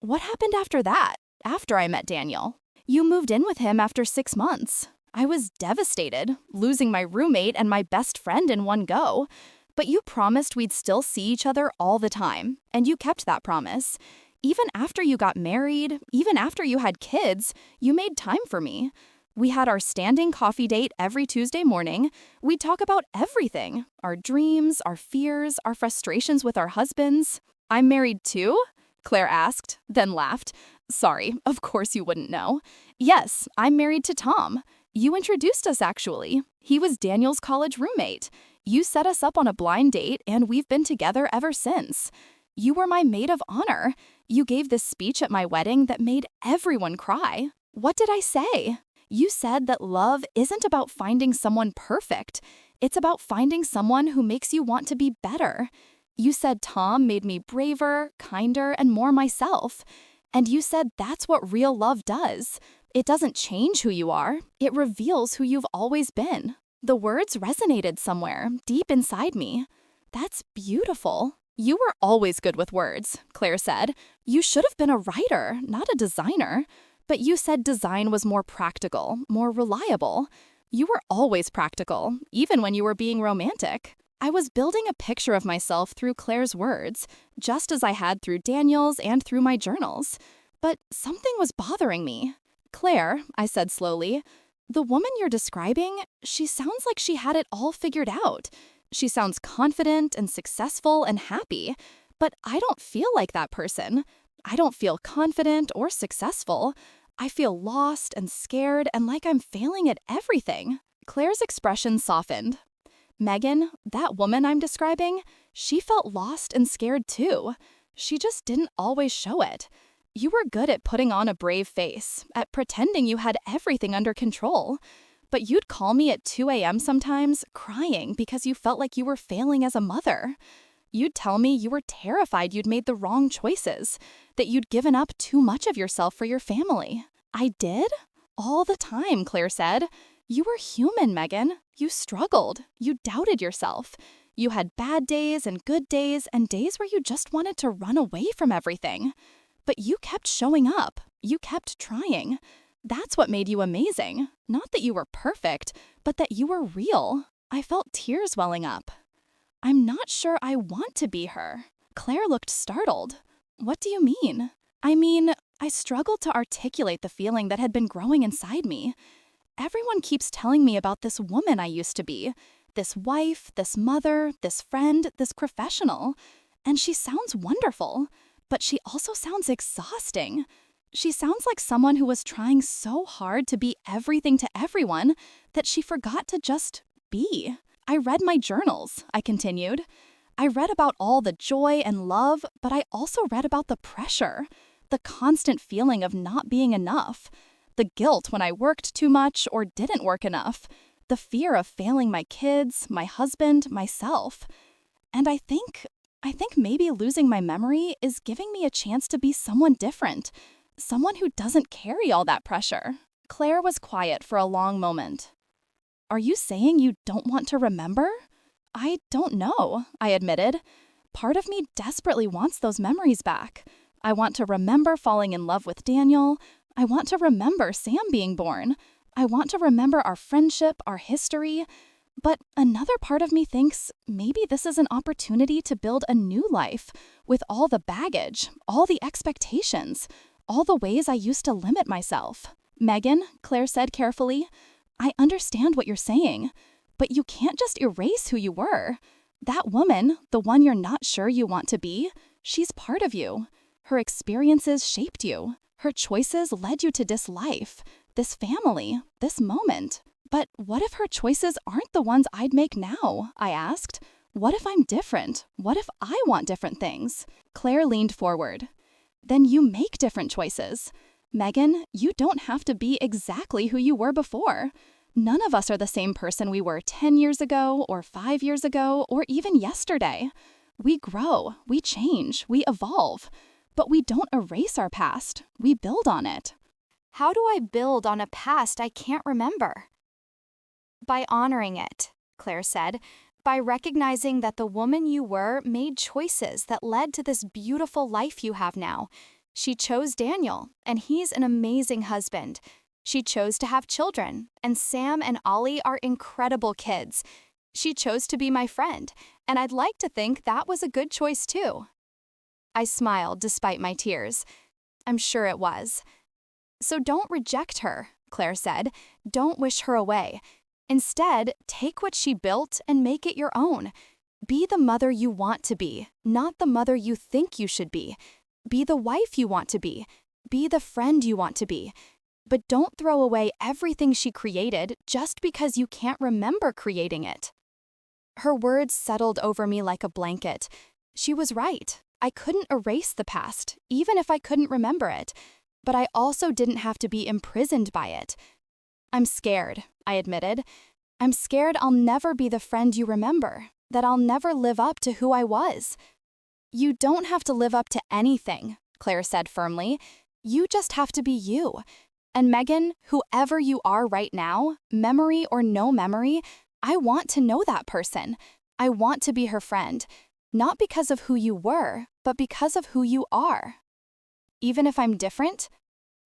[SPEAKER 1] What happened after that, after I met Daniel? You moved in with him after 6 months. I was devastated, losing my roommate and my best friend in one go. But you promised we'd still see each other all the time, and you kept that promise. Even after you got married, even after you had kids, you made time for me. We had our standing coffee date every Tuesday morning. We'd talk about everything, our dreams, our fears, our frustrations with our husbands. I'm married too? Claire asked, then laughed. Sorry, of course you wouldn't know. Yes, I'm married to Tom. You introduced us, actually. He was Daniel's college roommate. You set us up on a blind date, and we've been together ever since. You were my maid of honor. You gave this speech at my wedding that made everyone cry. What did I say? You said that love isn't about finding someone perfect. It's about finding someone who makes you want to be better. You said Tom made me braver, kinder, and more myself. And you said that's what real love does. It doesn't change who you are. It reveals who you've always been. The words resonated somewhere, deep inside me. That's beautiful. You were always good with words, Claire said. You should have been a writer, not a designer. But you said design was more practical, more reliable. You were always practical, even when you were being romantic. I was building a picture of myself through Claire's words, just as I had through Daniel's and through my journals. But something was bothering me. Claire, I said slowly, the woman you're describing, she sounds like she had it all figured out. She sounds confident and successful and happy, but I don't feel like that person. I don't feel confident or successful. I feel lost and scared and like I'm failing at everything. Claire's expression softened. Megan, that woman I'm describing, she felt lost and scared too. She just didn't always show it. You were good at putting on a brave face, at pretending you had everything under control. But you'd call me at 2 a.m. sometimes, crying because you felt like you were failing as a mother. You'd tell me you were terrified you'd made the wrong choices, that you'd given up too much of yourself for your family. I did? All the time, Claire said. You were human, Megan. You struggled. You doubted yourself. You had bad days and good days and days where you just wanted to run away from everything. But you kept showing up. You kept trying. That's what made you amazing. Not that you were perfect, but that you were real. I felt tears welling up. I'm not sure I want to be her. Claire looked startled. What do you mean? I mean, I struggled to articulate the feeling that had been growing inside me. Everyone keeps telling me about this woman I used to be. This wife, this mother, this friend, this professional. And she sounds wonderful. But she also sounds exhausting. She sounds like someone who was trying so hard to be everything to everyone that she forgot to just be. I read my journals, I continued. I read about all the joy and love, but I also read about the pressure, the constant feeling of not being enough, the guilt when I worked too much or didn't work enough, the fear of failing my kids, my husband, myself. And I think maybe losing my memory is giving me a chance to be someone different, someone who doesn't carry all that pressure. Claire was quiet for a long moment. Are you saying you don't want to remember? I don't know, I admitted. Part of me desperately wants those memories back. I want to remember falling in love with Daniel. I want to remember Sam being born. I want to remember our friendship, our history. But another part of me thinks maybe this is an opportunity to build a new life with all the baggage, all the expectations, all the ways I used to limit myself. Megan, Claire said carefully, I understand what you're saying, but you can't just erase who you were. That woman, the one you're not sure you want to be, she's part of you. Her experiences shaped you. Her choices led you to this life, this family, this moment. But what if her choices aren't the ones I'd make now? I asked. What if I'm different? What if I want different things? Claire leaned forward. Then you make different choices. Megan, you don't have to be exactly who you were before. None of us are the same person we were 10 years ago, or 5 years ago, or even yesterday. We grow, we change, we evolve. But we don't erase our past, we build on it. How do I build on a past I can't remember? By honoring it, Claire said, by recognizing that the woman you were made choices that led to this beautiful life you have now. She chose Daniel, and he's an amazing husband. She chose to have children, and Sam and Ollie are incredible kids. She chose to be my friend, and I'd like to think that was a good choice too. I smiled despite my tears. I'm sure it was. So don't reject her, Claire said. Don't wish her away. Instead, take what she built and make it your own. Be the mother you want to be, not the mother you think you should be. Be the wife you want to be. Be the friend you want to be. But don't throw away everything she created just because you can't remember creating it. Her words settled over me like a blanket. She was right. I couldn't erase the past, even if I couldn't remember it. But I also didn't have to be imprisoned by it. I'm scared, I admitted. I'm scared I'll never be the friend you remember, that I'll never live up to who I was. You don't have to live up to anything, Claire said firmly. You just have to be you. And Megan, whoever you are right now, memory or no memory, I want to know that person. I want to be her friend, not because of who you were, but because of who you are. Even if I'm different?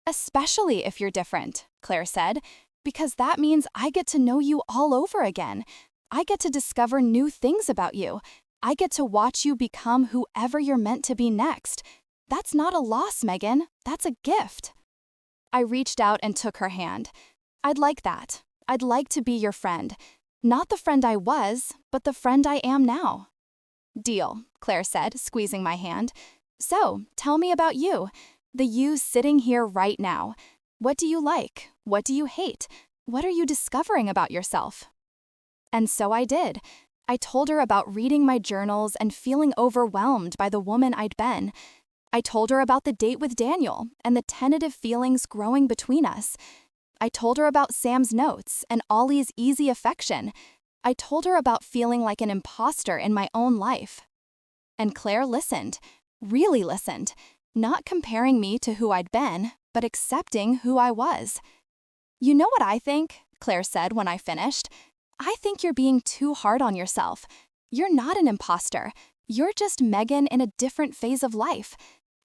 [SPEAKER 1] Especially if you're different, Claire said, because that means I get to know you all over again. I get to discover new things about you. I get to watch you become whoever you're meant to be next. That's not a loss, Megan. That's a gift. I reached out and took her hand. I'd like that. I'd like to be your friend. Not the friend I was, but the friend I am now. Deal, Claire said, squeezing my hand. So, tell me about you. The you sitting here right now. What do you like? What do you hate? What are you discovering about yourself? And so I did. I told her about reading my journals and feeling overwhelmed by the woman I'd been. I told her about the date with Daniel and the tentative feelings growing between us. I told her about Sam's notes and Ollie's easy affection. I told her about feeling like an imposter in my own life. And Claire listened, really listened, not comparing me to who I'd been, but accepting who I was. You know what I think? Claire said when I finished. I think you're being too hard on yourself. You're not an imposter. You're just Megan in a different phase of life.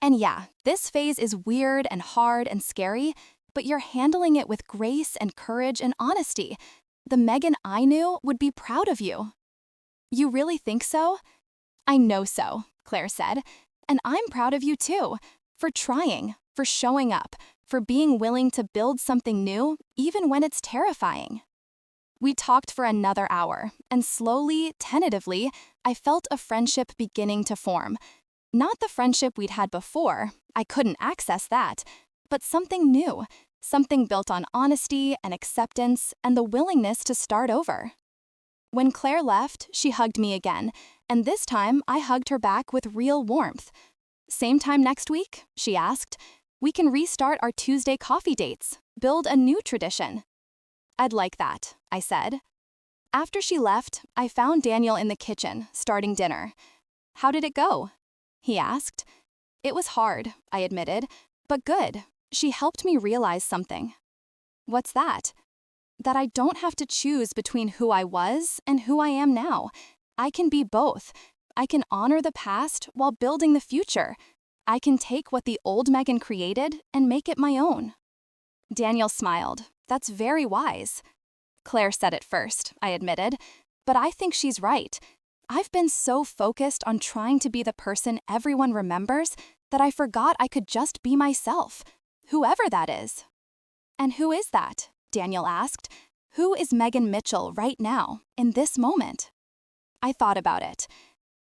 [SPEAKER 1] And yeah, this phase is weird and hard and scary, but you're handling it with grace and courage and honesty. The Megan I knew would be proud of you. You really think so? I know so, Claire said. And I'm proud of you too, for trying, for showing up, for being willing to build something new, even when it's terrifying. We talked for another hour, and slowly, tentatively, I felt a friendship beginning to form. Not the friendship we'd had before, I couldn't access that, but something new, something built on honesty and acceptance and the willingness to start over. When Claire left, she hugged me again, and this time I hugged her back with real warmth. Same time next week? She asked. We can restart our Tuesday coffee dates, build a new tradition. I'd like that, I said. After she left, I found Daniel in the kitchen, starting dinner. How did it go? He asked. It was hard, I admitted, but good. She helped me realize something. What's that? That I don't have to choose between who I was and who I am now. I can be both. I can honor the past while building the future. I can take what the old Megan created and make it my own. Daniel smiled, That's very wise. Claire said it first, I admitted. But I think she's right. I've been so focused on trying to be the person everyone remembers that I forgot I could just be myself, whoever that is. And who is that? Daniel asked. Who is Megan Mitchell right now, in this moment? I thought about it.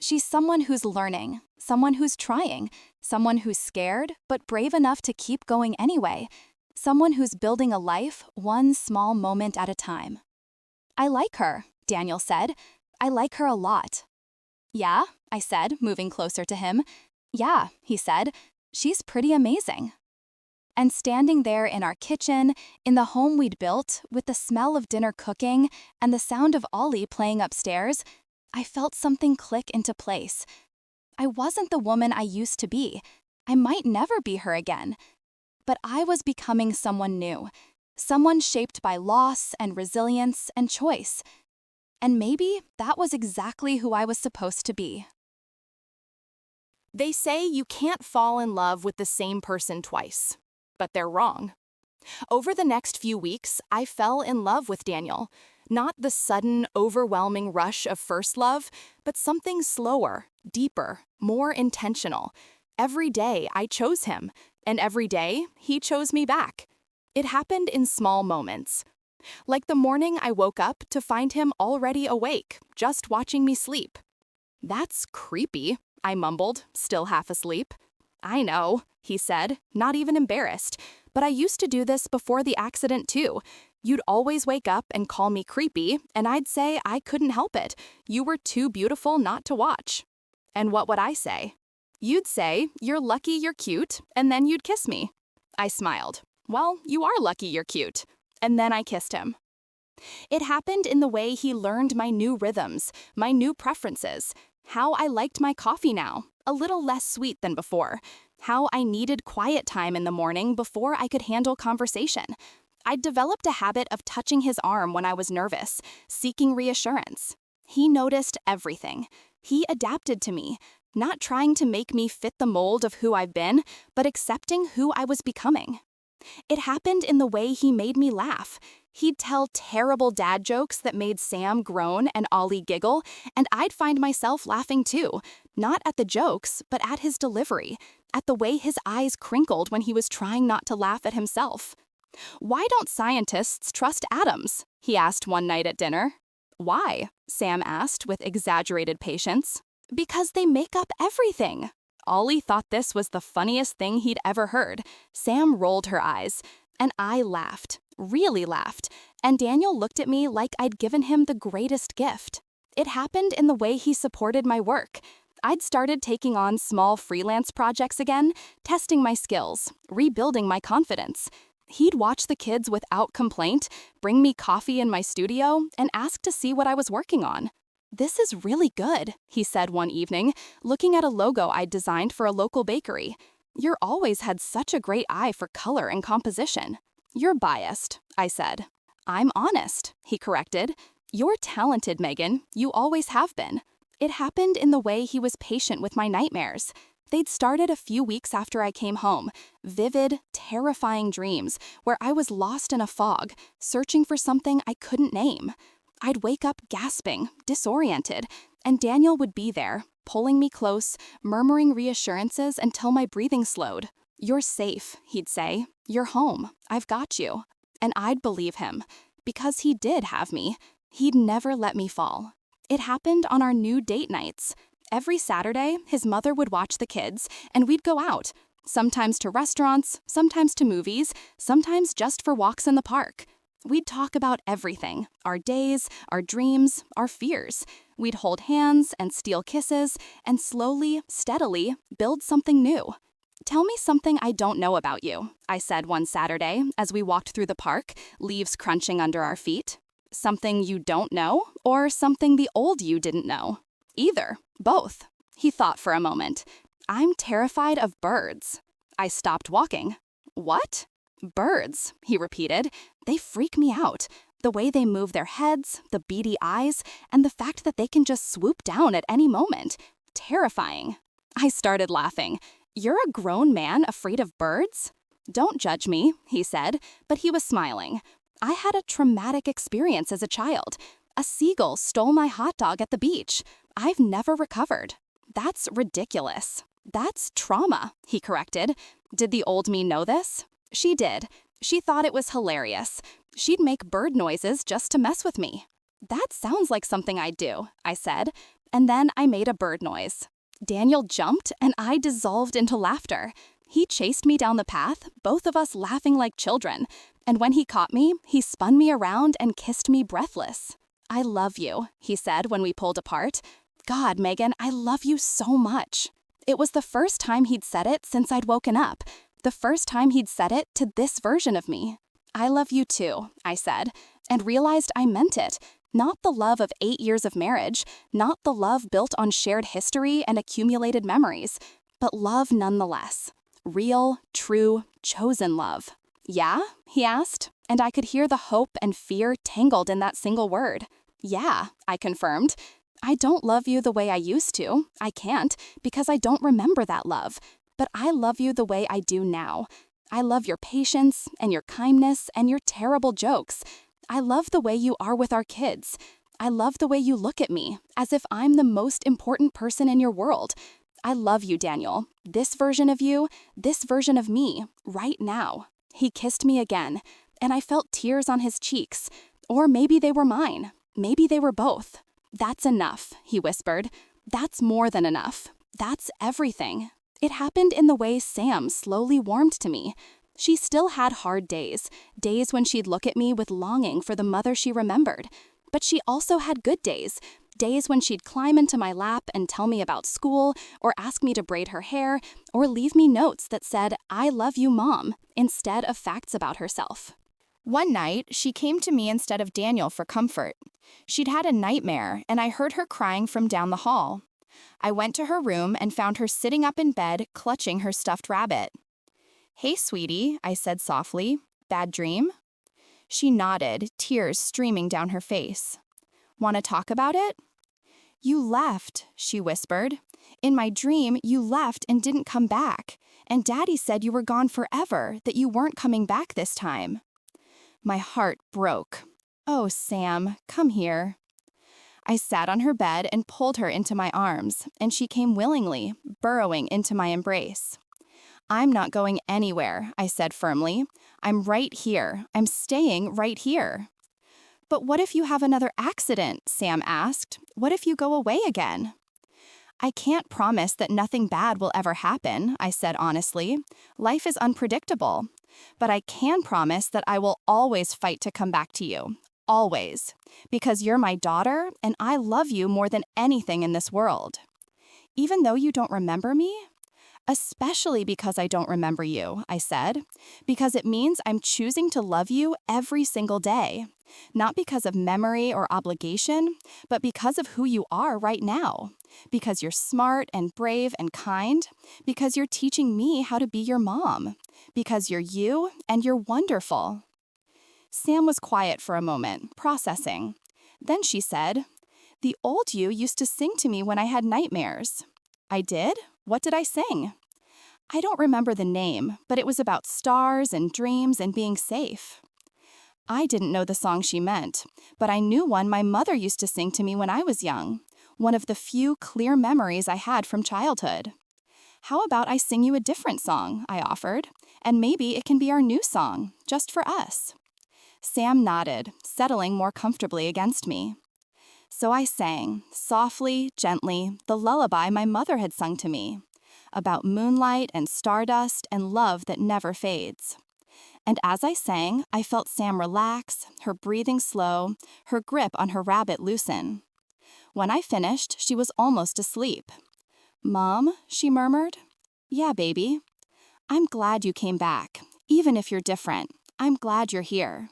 [SPEAKER 1] She's someone who's learning, someone who's trying, someone who's scared but brave enough to keep going anyway, someone who's building a life one small moment at a time. I like her, Daniel said. I like her a lot. Yeah, I said, moving closer to him. Yeah, he said. She's pretty amazing. And standing there in our kitchen, in the home we'd built, with the smell of dinner cooking and the sound of Ollie playing upstairs, I felt something click into place. I wasn't the woman I used to be. I might never be her again. But I was becoming someone new, someone shaped by loss and resilience and choice. And maybe that was exactly who I was supposed to be.
[SPEAKER 2] They say you can't fall in love with the same person twice, but they're wrong. Over the next few weeks, I fell in love with Daniel. Not the sudden, overwhelming rush of first love, but something slower, deeper, more intentional. Every day I chose him, and every day he chose me back. It happened in small moments. Like the morning I woke up to find him already awake, just watching me sleep. That's creepy, I mumbled, still half asleep. I know, he said, not even embarrassed. But I used to do this before the accident too. You'd always wake up and call me creepy, and I'd say I couldn't help it. You were too beautiful not to watch. And what would I say? You'd say, you're lucky you're cute, and then you'd kiss me. I smiled. Well, you are lucky you're cute. And then I kissed him. It happened in the way he learned my new rhythms, my new preferences, how I liked my coffee now, a little less sweet than before, how I needed quiet time in the morning before I could handle conversation. I'd developed a habit of touching his arm when I was nervous, seeking reassurance. He noticed everything. He adapted to me, not trying to make me fit the mold of who I've been, but accepting who I was becoming. It happened in the way he made me laugh. He'd tell terrible dad jokes that made Sam groan and Ollie giggle, and I'd find myself laughing too, not at the jokes, but at his delivery, at the way his eyes crinkled when he was trying not to laugh at himself. Why don't scientists trust atoms? He asked one night at dinner. Why? Sam asked with exaggerated patience. Because they make up everything. Ollie thought this was the funniest thing he'd ever heard. Sam rolled her eyes, and I laughed, really laughed, and Daniel looked at me like I'd given him the greatest gift. It happened in the way he supported my work. I'd started taking on small freelance projects again, testing my skills, rebuilding my confidence. He'd watch the kids without complaint, bring me coffee in my studio, and ask to see what I was working on. This is really good, he said one evening, looking at a logo I'd designed for a local bakery. You're always had such a great eye for color and composition. You're biased, I said. I'm honest, he corrected. You're talented, Megan. You always have been. It happened in the way he was patient with my nightmares. They'd started a few weeks after I came home, vivid, terrifying dreams where I was lost in a fog, searching for something I couldn't name. I'd wake up gasping, disoriented, and Daniel would be there, pulling me close, murmuring reassurances until my breathing slowed. You're safe, he'd say. You're home. I've got you. And I'd believe him, because he did have me. He'd never let me fall. It happened on our new date nights. Every Saturday, his mother would watch the kids, and we'd go out, sometimes to restaurants, sometimes to movies, sometimes just for walks in the park. We'd talk about everything, our days, our dreams, our fears. We'd hold hands and steal kisses, and slowly, steadily, build something new. Tell me something I don't know about you, I said one Saturday as we walked through the park, leaves crunching under our feet. Something you don't know, or something the old you didn't know? Either. Both. He thought for a moment. I'm terrified of birds. I stopped walking. What? Birds, he repeated. They freak me out. The way they move their heads, the beady eyes, and the fact that they can just swoop down at any moment. Terrifying. I started laughing. You're a grown man afraid of birds? Don't judge me, he said, but he was smiling.
[SPEAKER 1] I had a traumatic experience as a child. A seagull stole my hot dog at the beach. I've never recovered. That's ridiculous. That's trauma, he corrected. Did the old me know this? She did. She thought it was hilarious. She'd make bird noises just to mess with me. That sounds like something I'd do, I said, and then I made a bird noise. Daniel jumped and I dissolved into laughter. He chased me down the path, both of us laughing like children, and when he caught me, he spun me around and kissed me breathless. I love you, he said when we pulled apart. God, Megan, I love you so much. It was the first time he'd said it since I'd woken up, the first time he'd said it to this version of me. I love you too, I said, and realized I meant it. Not the love of 8 years of marriage, not the love built on shared history and accumulated memories, but love nonetheless. Real, true, chosen love. Yeah? He asked, and I could hear the hope and fear tangled in that single word. Yeah, I confirmed. I don't love you the way I used to. I can't, because I don't remember that love. But I love you the way I do now. I love your patience and your kindness and your terrible jokes. I love the way you are with our kids. I love the way you look at me, as if I'm the most important person in your world. I love you, Daniel. This version of you, this version of me, right now. He kissed me again, and I felt tears on his cheeks. Or maybe they were mine. Maybe they were both. That's enough, he whispered. That's more than enough. That's everything. It happened in the way Sam slowly warmed to me. She still had hard days, days when she'd look at me with longing for the mother she remembered. But she also had good days, days when she'd climb into my lap and tell me about school, or ask me to braid her hair, or leave me notes that said, "I love you, Mom," instead of facts about herself.
[SPEAKER 2] One night, she came to me instead of Daniel for comfort. She'd had a nightmare, and I heard her crying from down the hall. I went to her room and found her sitting up in bed, clutching her stuffed rabbit. "Hey, sweetie," I said softly. "Bad dream?" She nodded, tears streaming down her face. "Want to talk about it?" "You left," she whispered. "In my dream, you left and didn't come back. And Daddy said you were gone forever, that you weren't coming back this time." My heart broke. "Oh, Sam, come here." I sat on her bed and pulled her into my arms, and she came willingly, burrowing into my embrace. "I'm not going anywhere," I said firmly. "I'm right here. I'm staying right here." "But what if you have another accident?" Sam asked. "What if you go away again?" "I can't promise that nothing bad will ever happen," I said honestly. "Life is unpredictable. But I can promise that I will always fight to come back to you. Always. Because you're my daughter, and I love you more than anything in this world." "Even though you don't remember me?" "Especially because I don't remember you," I said. "Because it means I'm choosing to love you every single day. Not because of memory or obligation, but because of who you are right now. Because you're smart and brave and kind. Because you're teaching me how to be your mom. Because you're you and you're wonderful." Sam was quiet for a moment, processing. Then she said, "The old you used to sing to me when I had nightmares." "I did? What did I sing?" "I don't remember the name, but it was about stars and dreams and being safe." I didn't know the song she meant, but I knew one my mother used to sing to me when I was young, one of the few clear memories I had from childhood. "How about I sing you a different song?" I offered, "and maybe it can be our new song, just for us." Sam nodded, settling more comfortably against me. So I sang, softly, gently, the lullaby my mother had sung to me, about moonlight and stardust and love that never fades. And as I sang, I felt Sam relax, her breathing slow, her grip on her rabbit loosen. When I finished, she was almost asleep. "Mom," she murmured. "Yeah, baby." "I'm glad you came back, even if you're different. I'm glad you're here."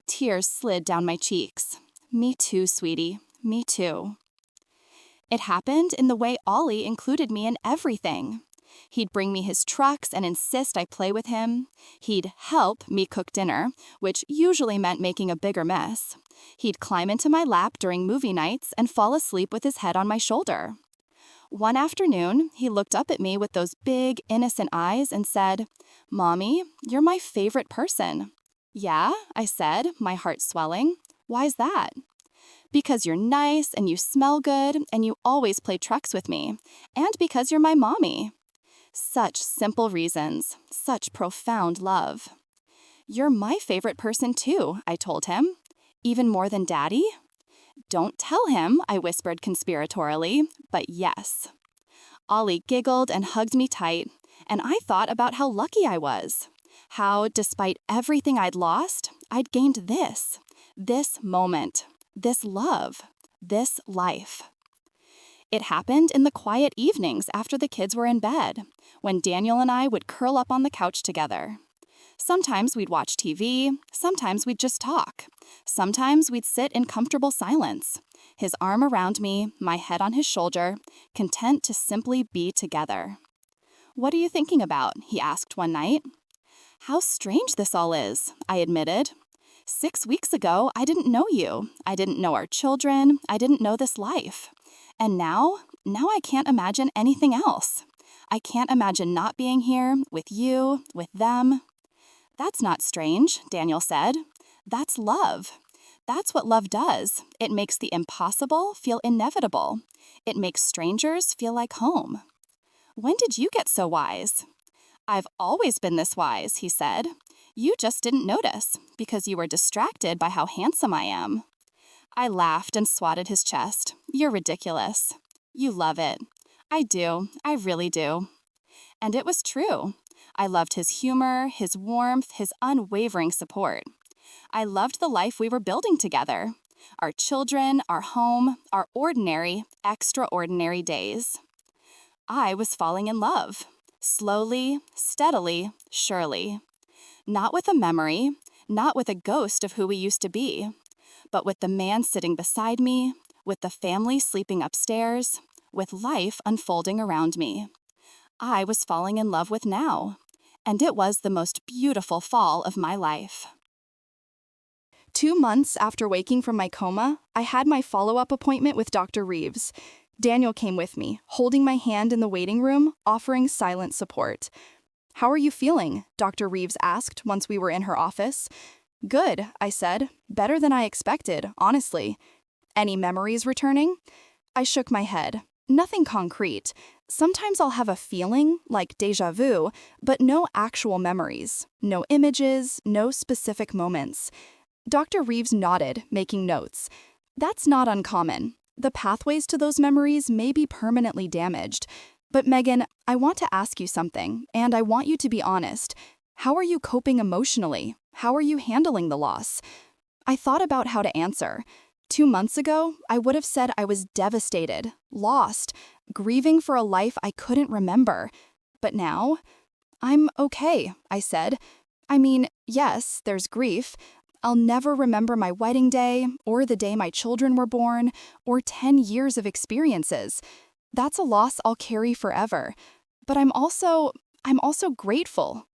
[SPEAKER 2] Tears slid down my cheeks. "Me too, sweetie. Me too." It happened in the way Ollie included me in everything. He'd bring me his trucks and insist I play with him. He'd help me cook dinner, which usually meant making a bigger mess. He'd climb into my lap during movie nights and fall asleep with his head on my shoulder. One afternoon, he looked up at me with those big, innocent eyes and said, "Mommy, you're my favorite person."
[SPEAKER 1] Yeah, I said, my heart swelling. Why's that? Because you're nice and you smell good and you always play tricks with me. And because you're my mommy. Such simple reasons, such profound love. You're my favorite person too, I told him. Even more than Daddy? Don't tell him, I whispered conspiratorially, but yes. Ollie giggled and hugged me tight, and I thought about how lucky I was. How, despite everything I'd lost, I'd gained this moment, this love, this life. It happened in the quiet evenings after the kids were in bed, when Daniel and I would curl up on the couch together. Sometimes we'd watch TV, sometimes we'd just talk. Sometimes we'd sit in comfortable silence, his arm around me, my head on his shoulder, content to simply be together. "What are you thinking about?" he asked one night. "How strange this all is," I admitted. 6 weeks ago, I didn't know you. I didn't know our children. I didn't know this life. And now I can't imagine anything else. I can't imagine not being here with you, with them. "That's not strange," Daniel said. "That's love. That's what love does. It makes the impossible feel inevitable. It makes strangers feel like home." "When did you get so wise?" "I've always been this wise," he said. "You just didn't notice, because you were distracted by how handsome I am." I laughed and swatted his chest. "You're ridiculous." "You love it." "I do. I really do." And it was true. I loved his humor, his warmth, his unwavering support. I loved the life we were building together. Our children, our home, our ordinary, extraordinary days. I was falling in love. Slowly, steadily, surely. Not with a memory, not with a ghost of who we used to be, but with the man sitting beside me, with the family sleeping upstairs, with life unfolding around me. I was falling in love with now, and it was the most beautiful fall of my life. 2 months after waking from my coma, I had my follow-up appointment with Dr. Reeves. Daniel came with me, holding my hand in the waiting room, offering silent support. "How are you feeling?" Dr. Reeves asked once we were in her office. "Good," I said. "Better than I expected, honestly." "Any memories returning?" I shook my head. "Nothing concrete. Sometimes I'll have a feeling, like déjà vu, but no actual memories. No images, no specific moments." Dr. Reeves nodded, making notes. "That's not uncommon. The pathways to those memories may be permanently damaged. But Megan, I want to ask you something, and I want you to be honest. How are you coping emotionally? How are you handling the loss?" I thought about how to answer. 2 months ago, I would have said I was devastated, lost, grieving for a life I couldn't remember. But now, "I'm okay," I said. "I mean, yes, there's grief. I'll never remember my wedding day, or the day my children were born, or 10 years of experiences. That's a loss I'll carry forever. But I'm also grateful."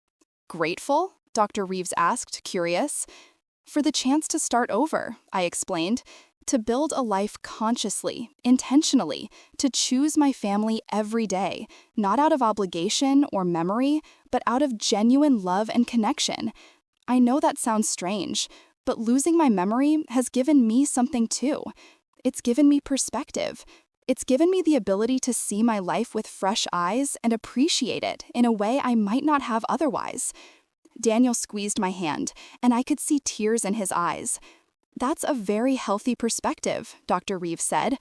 [SPEAKER 1] "Grateful?" Dr. Reeves asked, curious. "For the chance to start over," I explained. "To build a life consciously, intentionally, to choose my family every day, not out of obligation or memory, but out of genuine love and connection. I know that sounds strange, but losing my memory has given me something too. It's given me perspective. It's given me the ability to see my life with fresh eyes and appreciate it in a way I might not have otherwise." Daniel squeezed my hand, and I could see tears in his eyes. "That's a very healthy perspective," Dr. Reeves said.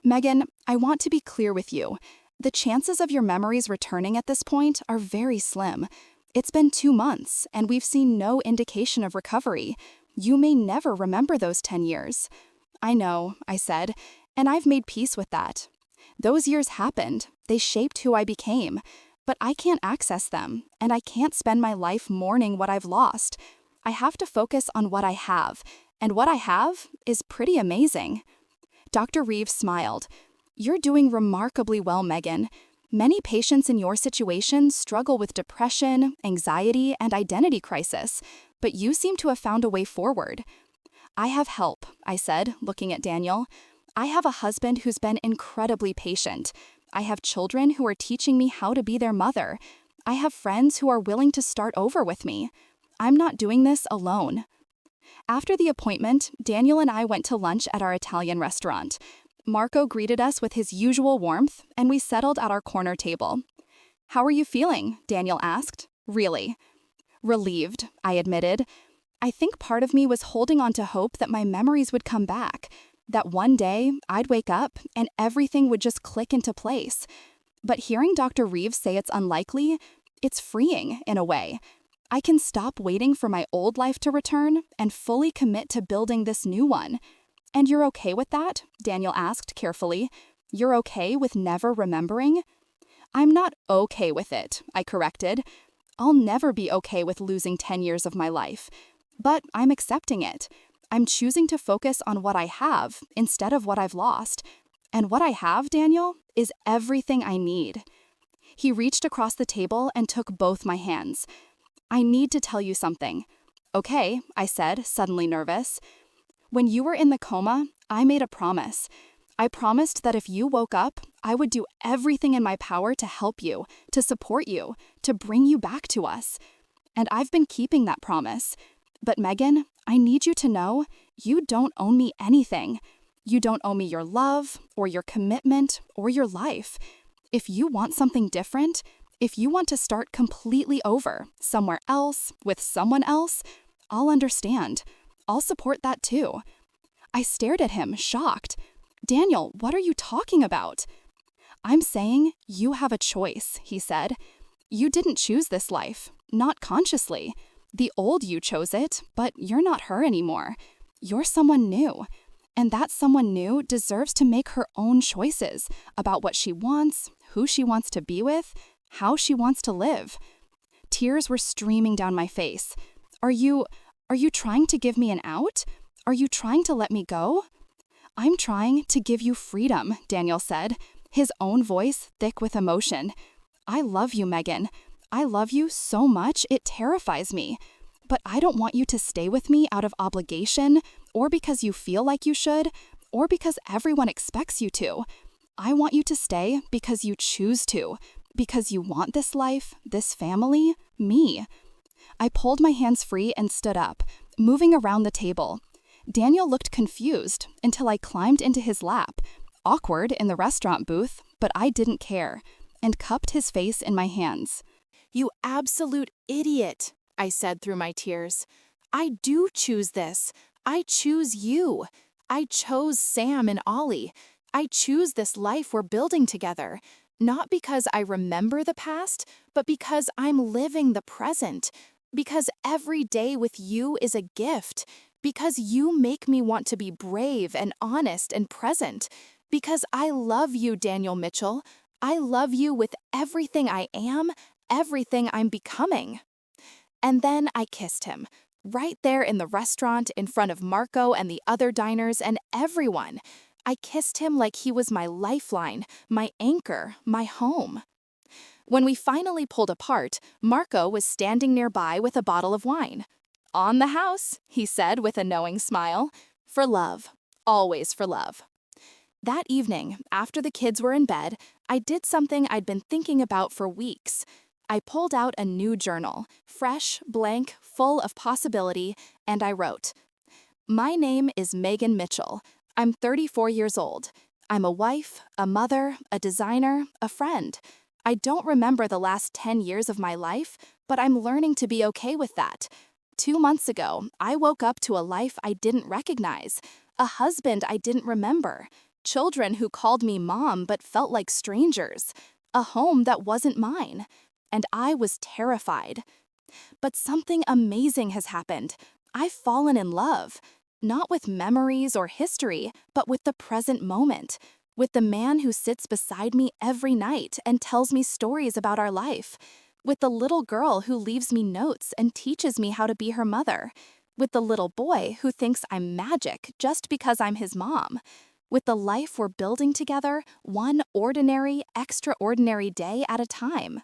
[SPEAKER 1] "Megan, I want to be clear with you. The chances of your memories returning at this point are very slim. It's been 2 months, and we've seen no indication of recovery. You may never remember those 10 years. "I know," I said, "and I've made peace with that. Those years happened. They shaped who I became. But I can't access them, and I can't spend my life mourning what I've lost. I have to focus on what I have, and what I have is pretty amazing." Dr. Reeves smiled. "You're doing remarkably well, Megan. Many patients in your situation struggle with depression, anxiety, and identity crisis, but you seem to have found a way forward." "I have help," I said, looking at Daniel. "I have a husband who's been incredibly patient. I have children who are teaching me how to be their mother. I have friends who are willing to start over with me. I'm not doing this alone. After the appointment, Daniel and I went to lunch at our Italian restaurant. Marco greeted us with his usual warmth, and we settled at our corner table. "How are you feeling?" Daniel asked. "Really?" "Relieved," I admitted. I think part of me was holding on to hope that my memories would come back, that one day I'd wake up and everything would just click into place. But hearing Dr. Reeves say it's unlikely, it's freeing in a way. I can stop waiting for my old life to return and fully commit to building this new one. "And you're okay with that?" Daniel asked carefully. "You're okay with never remembering?" "I'm not okay with it," I corrected. "I'll never be okay with losing 10 years of my life. But I'm accepting it. I'm choosing to focus on what I have instead of what I've lost. And what I have, Daniel, is everything I need." He reached across the table and took both my hands. "I need to tell you something." "Okay," I said, suddenly nervous. "When you were in the coma, I made a promise. I promised that if you woke up, I would do everything in my power to help you, to support you, to bring you back to us. And I've been keeping that promise. But Megan, I need you to know you don't owe me anything. You don't owe me your love, or your commitment, or your life. If you want something different, if you want to start completely over, somewhere else, with someone else, I'll understand. I'll support that too." I stared at him, shocked. "Daniel, what are you talking about?" "I'm saying you have a choice," he said. "You didn't choose this life, not consciously. The old you chose it, but you're not her anymore. You're someone new. And that someone new deserves to make her own choices about what she wants, who she wants to be with, how she wants to live." Tears were streaming down my face. Are you trying to give me an out? Are you trying to let me go?" "I'm trying to give you freedom," Daniel said, his own voice thick with emotion. "I love you, Megan. I love you so much it terrifies me. But I don't want you to stay with me out of obligation, or because you feel like you should, or because everyone expects you to. I want you to stay because you choose to, because you want this life, this family, me." I pulled my hands free and stood up, moving around the table. Daniel looked confused until I climbed into his lap, awkward in the restaurant booth, but I didn't care, and cupped his face in my hands.
[SPEAKER 2] "You absolute idiot," I said through my tears. "I do choose this. I choose you. I chose Sam and Ollie. I choose this life we're building together. Not because I remember the past, but because I'm living the present. Because every day with you is a gift. Because you make me want to be brave and honest and present. Because I love you, Daniel Mitchell. I love you with everything I am, everything I'm becoming." And then I kissed him, right there in the restaurant in front of Marco and the other diners and everyone. I kissed him like he was my lifeline, my anchor, my home. When we finally pulled apart, Marco was standing nearby with a bottle of wine. "On the house," he said with a knowing smile. "For love. Always for love." That evening, after the kids were in bed, I did something I'd been thinking about for weeks. I pulled out a new journal, fresh, blank, full of possibility, and I wrote, "My name is Megan Mitchell. I'm 34 years old. I'm a wife, a mother, a designer, a friend. I don't remember the last 10 years of my life, but I'm learning to be okay with that. 2 months ago, I woke up to a life I didn't recognize, a husband I didn't remember, children who called me mom but felt like strangers, a home that wasn't mine. And I was terrified. But something amazing has happened. I've fallen in love, not with memories or history, but with the present moment, with the man who sits beside me every night and tells me stories about our life, with the little girl who leaves me notes and teaches me how to be her mother, with the little boy who thinks I'm magic just because I'm his mom, with the life we're building together, one ordinary, extraordinary day at a time.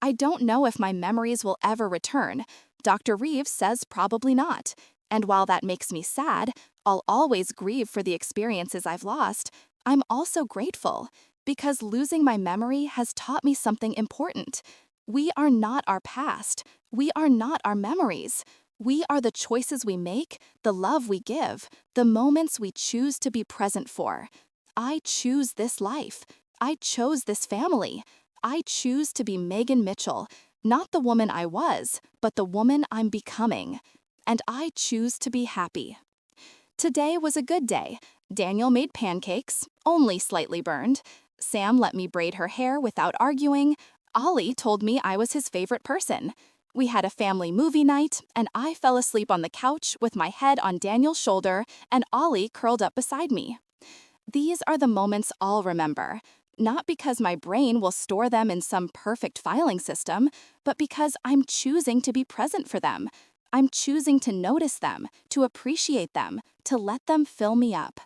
[SPEAKER 2] I don't know if my memories will ever return. Dr. Reeves says probably not. And while that makes me sad, I'll always grieve for the experiences I've lost. I'm also grateful, because losing my memory has taught me something important. We are not our past. We are not our memories. We are the choices we make, the love we give, the moments we choose to be present for. I choose this life. I chose this family. I choose to be Megan Mitchell, not the woman I was, but the woman I'm becoming. And I choose to be happy. Today was a good day. Daniel made pancakes, only slightly burned. Sam let me braid her hair without arguing. Ollie told me I was his favorite person. We had a family movie night, and I fell asleep on the couch with my head on Daniel's shoulder and Ollie curled up beside me. These are the moments I'll remember, not because my brain will store them in some perfect filing system, but because I'm choosing to be present for them. I'm choosing to notice them, to appreciate them, to let them fill me up.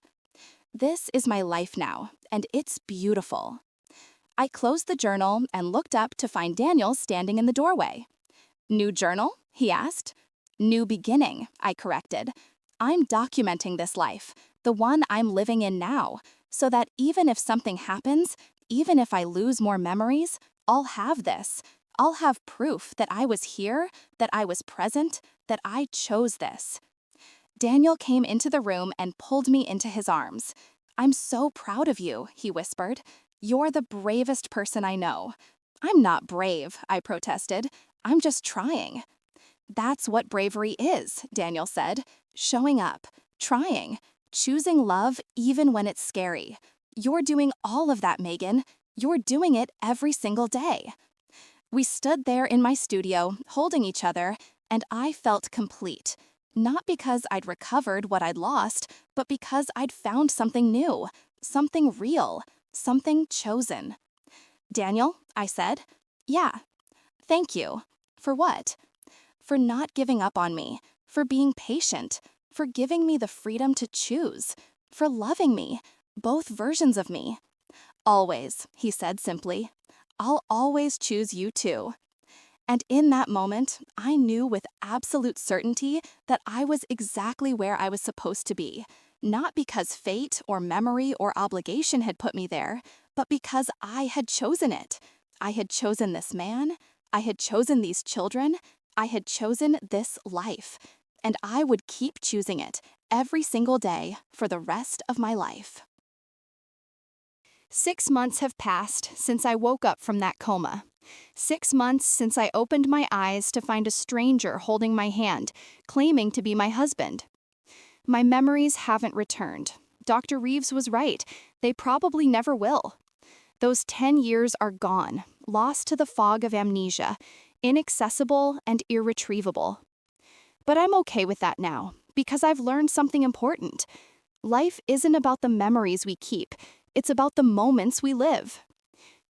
[SPEAKER 2] This is my life now, and it's beautiful. I closed the journal and looked up to find Daniel standing in the doorway. New journal? He asked. New beginning, I corrected. I'm documenting this life, the one I'm living in now, so that even if something happens, even if I lose more memories, I'll have this. I'll have proof that I was here, that I was present, that I chose this. Daniel came into the room and pulled me into his arms. I'm so proud of you, he whispered. You're the bravest person I know. I'm not brave, I protested. I'm just trying. That's what bravery is, Daniel said. Showing up, trying, choosing love even when it's scary. You're doing all of that, Megan. You're doing it every single day. We stood there in my studio, holding each other, and I felt complete. Not because I'd recovered what I'd lost, but because I'd found something new, something real, something chosen. Daniel, I said. Yeah. Thank you. For what? For not giving up on me, for being patient, for giving me the freedom to choose, for loving me, both versions of me. Always, he said simply. I'll always choose you too. And in that moment, I knew with absolute certainty that I was exactly where I was supposed to be, not because fate or memory or obligation had put me there, but because I had chosen it. I had chosen this man, I had chosen these children, I had chosen this life, and I would keep choosing it every single day for the rest of my life. 6 months have passed since I woke up from that coma. 6 months since I opened my eyes to find a stranger holding my hand, claiming to be my husband. My memories haven't returned. Dr. Reeves was right. They probably never will. Those 10 years are gone, lost to the fog of amnesia, inaccessible and irretrievable. But I'm okay with that now, because I've learned something important. Life isn't about the memories we keep, it's about the moments we live.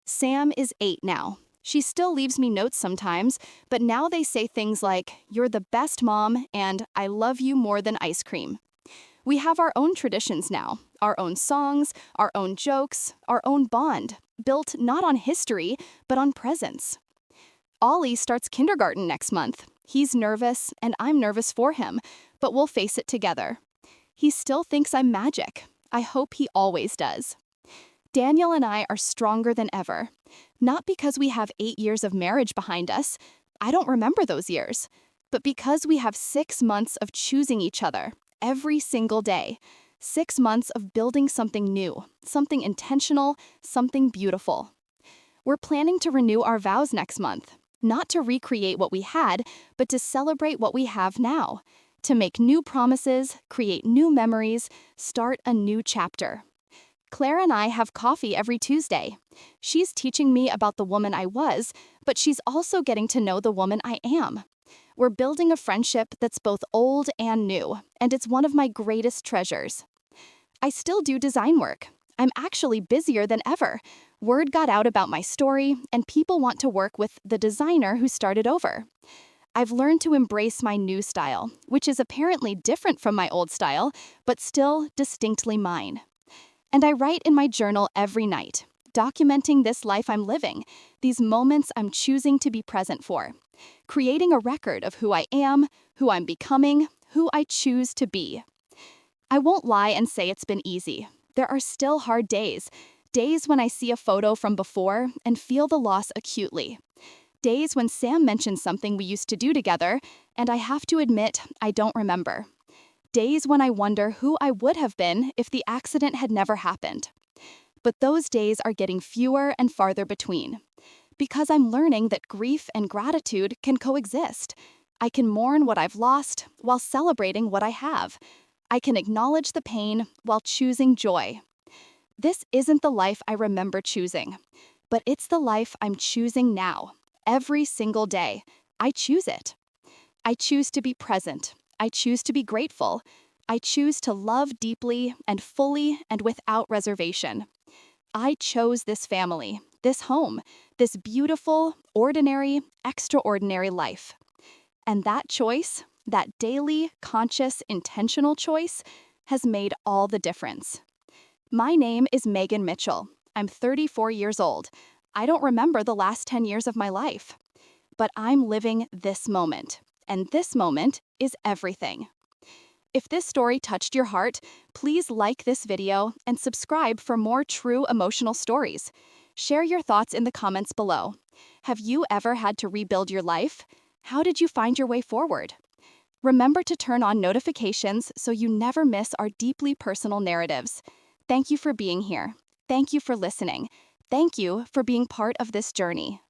[SPEAKER 2] Sam is 8 now. She still leaves me notes sometimes, but now they say things like, "You're the best mom," and "I love you more than ice cream." We have our own traditions now, our own songs, our own jokes, our own bond, built not on history, but on presence. Ollie starts kindergarten next month. He's nervous, and I'm nervous for him, but we'll face it together. He still thinks I'm magic. I hope he always does. Daniel and I are stronger than ever. Not because we have 8 years of marriage behind us. I don't remember those years. But because we have 6 months of choosing each other every single day. 6 months of building something new, something intentional, something beautiful. We're planning to renew our vows next month. Not to recreate what we had, but to celebrate what we have now. To make new promises, create new memories, start a new chapter. Claire and I have coffee every Tuesday. She's teaching me about the woman I was, but she's also getting to know the woman I am. We're building a friendship that's both old and new, and it's one of my greatest treasures. I still do design work. I'm actually busier than ever. Word got out about my story, and people want to work with the designer who started over. I've learned to embrace my new style, which is apparently different from my old style, but still distinctly mine. And I write in my journal every night, documenting this life I'm living, these moments I'm choosing to be present for, creating a record of who I am, who I'm becoming, who I choose to be. I won't lie and say it's been easy. There are still hard days, days when I see a photo from before and feel the loss acutely.
[SPEAKER 1] Days when Sam mentioned something we used to do together, and I have to admit, I don't remember. Days when I wonder who I would have been if the accident had never happened. But those days are getting fewer and farther between. Because I'm learning that grief and gratitude can coexist. I can mourn what I've lost while celebrating what I have. I can acknowledge the pain while choosing joy. This isn't the life I remember choosing, but it's the life I'm choosing now. Every single day, I choose it. I choose to be present. I choose to be grateful. I choose to love deeply and fully and without reservation. I chose this family, this home, this beautiful, ordinary, extraordinary life. And that choice, that daily, conscious, intentional choice, has made all the difference. My name is Megan Mitchell. I'm 34 years old. I don't remember the last 10 years of my life. But I'm living this moment, and this moment is everything. If this story touched your heart, please like this video and subscribe for more true emotional stories. Share your thoughts in the comments below. Have you ever had to rebuild your life? How did you find your way forward? Remember to turn on notifications so you never miss our deeply personal narratives. Thank you for being here. Thank you for listening. Thank you for being part of this journey.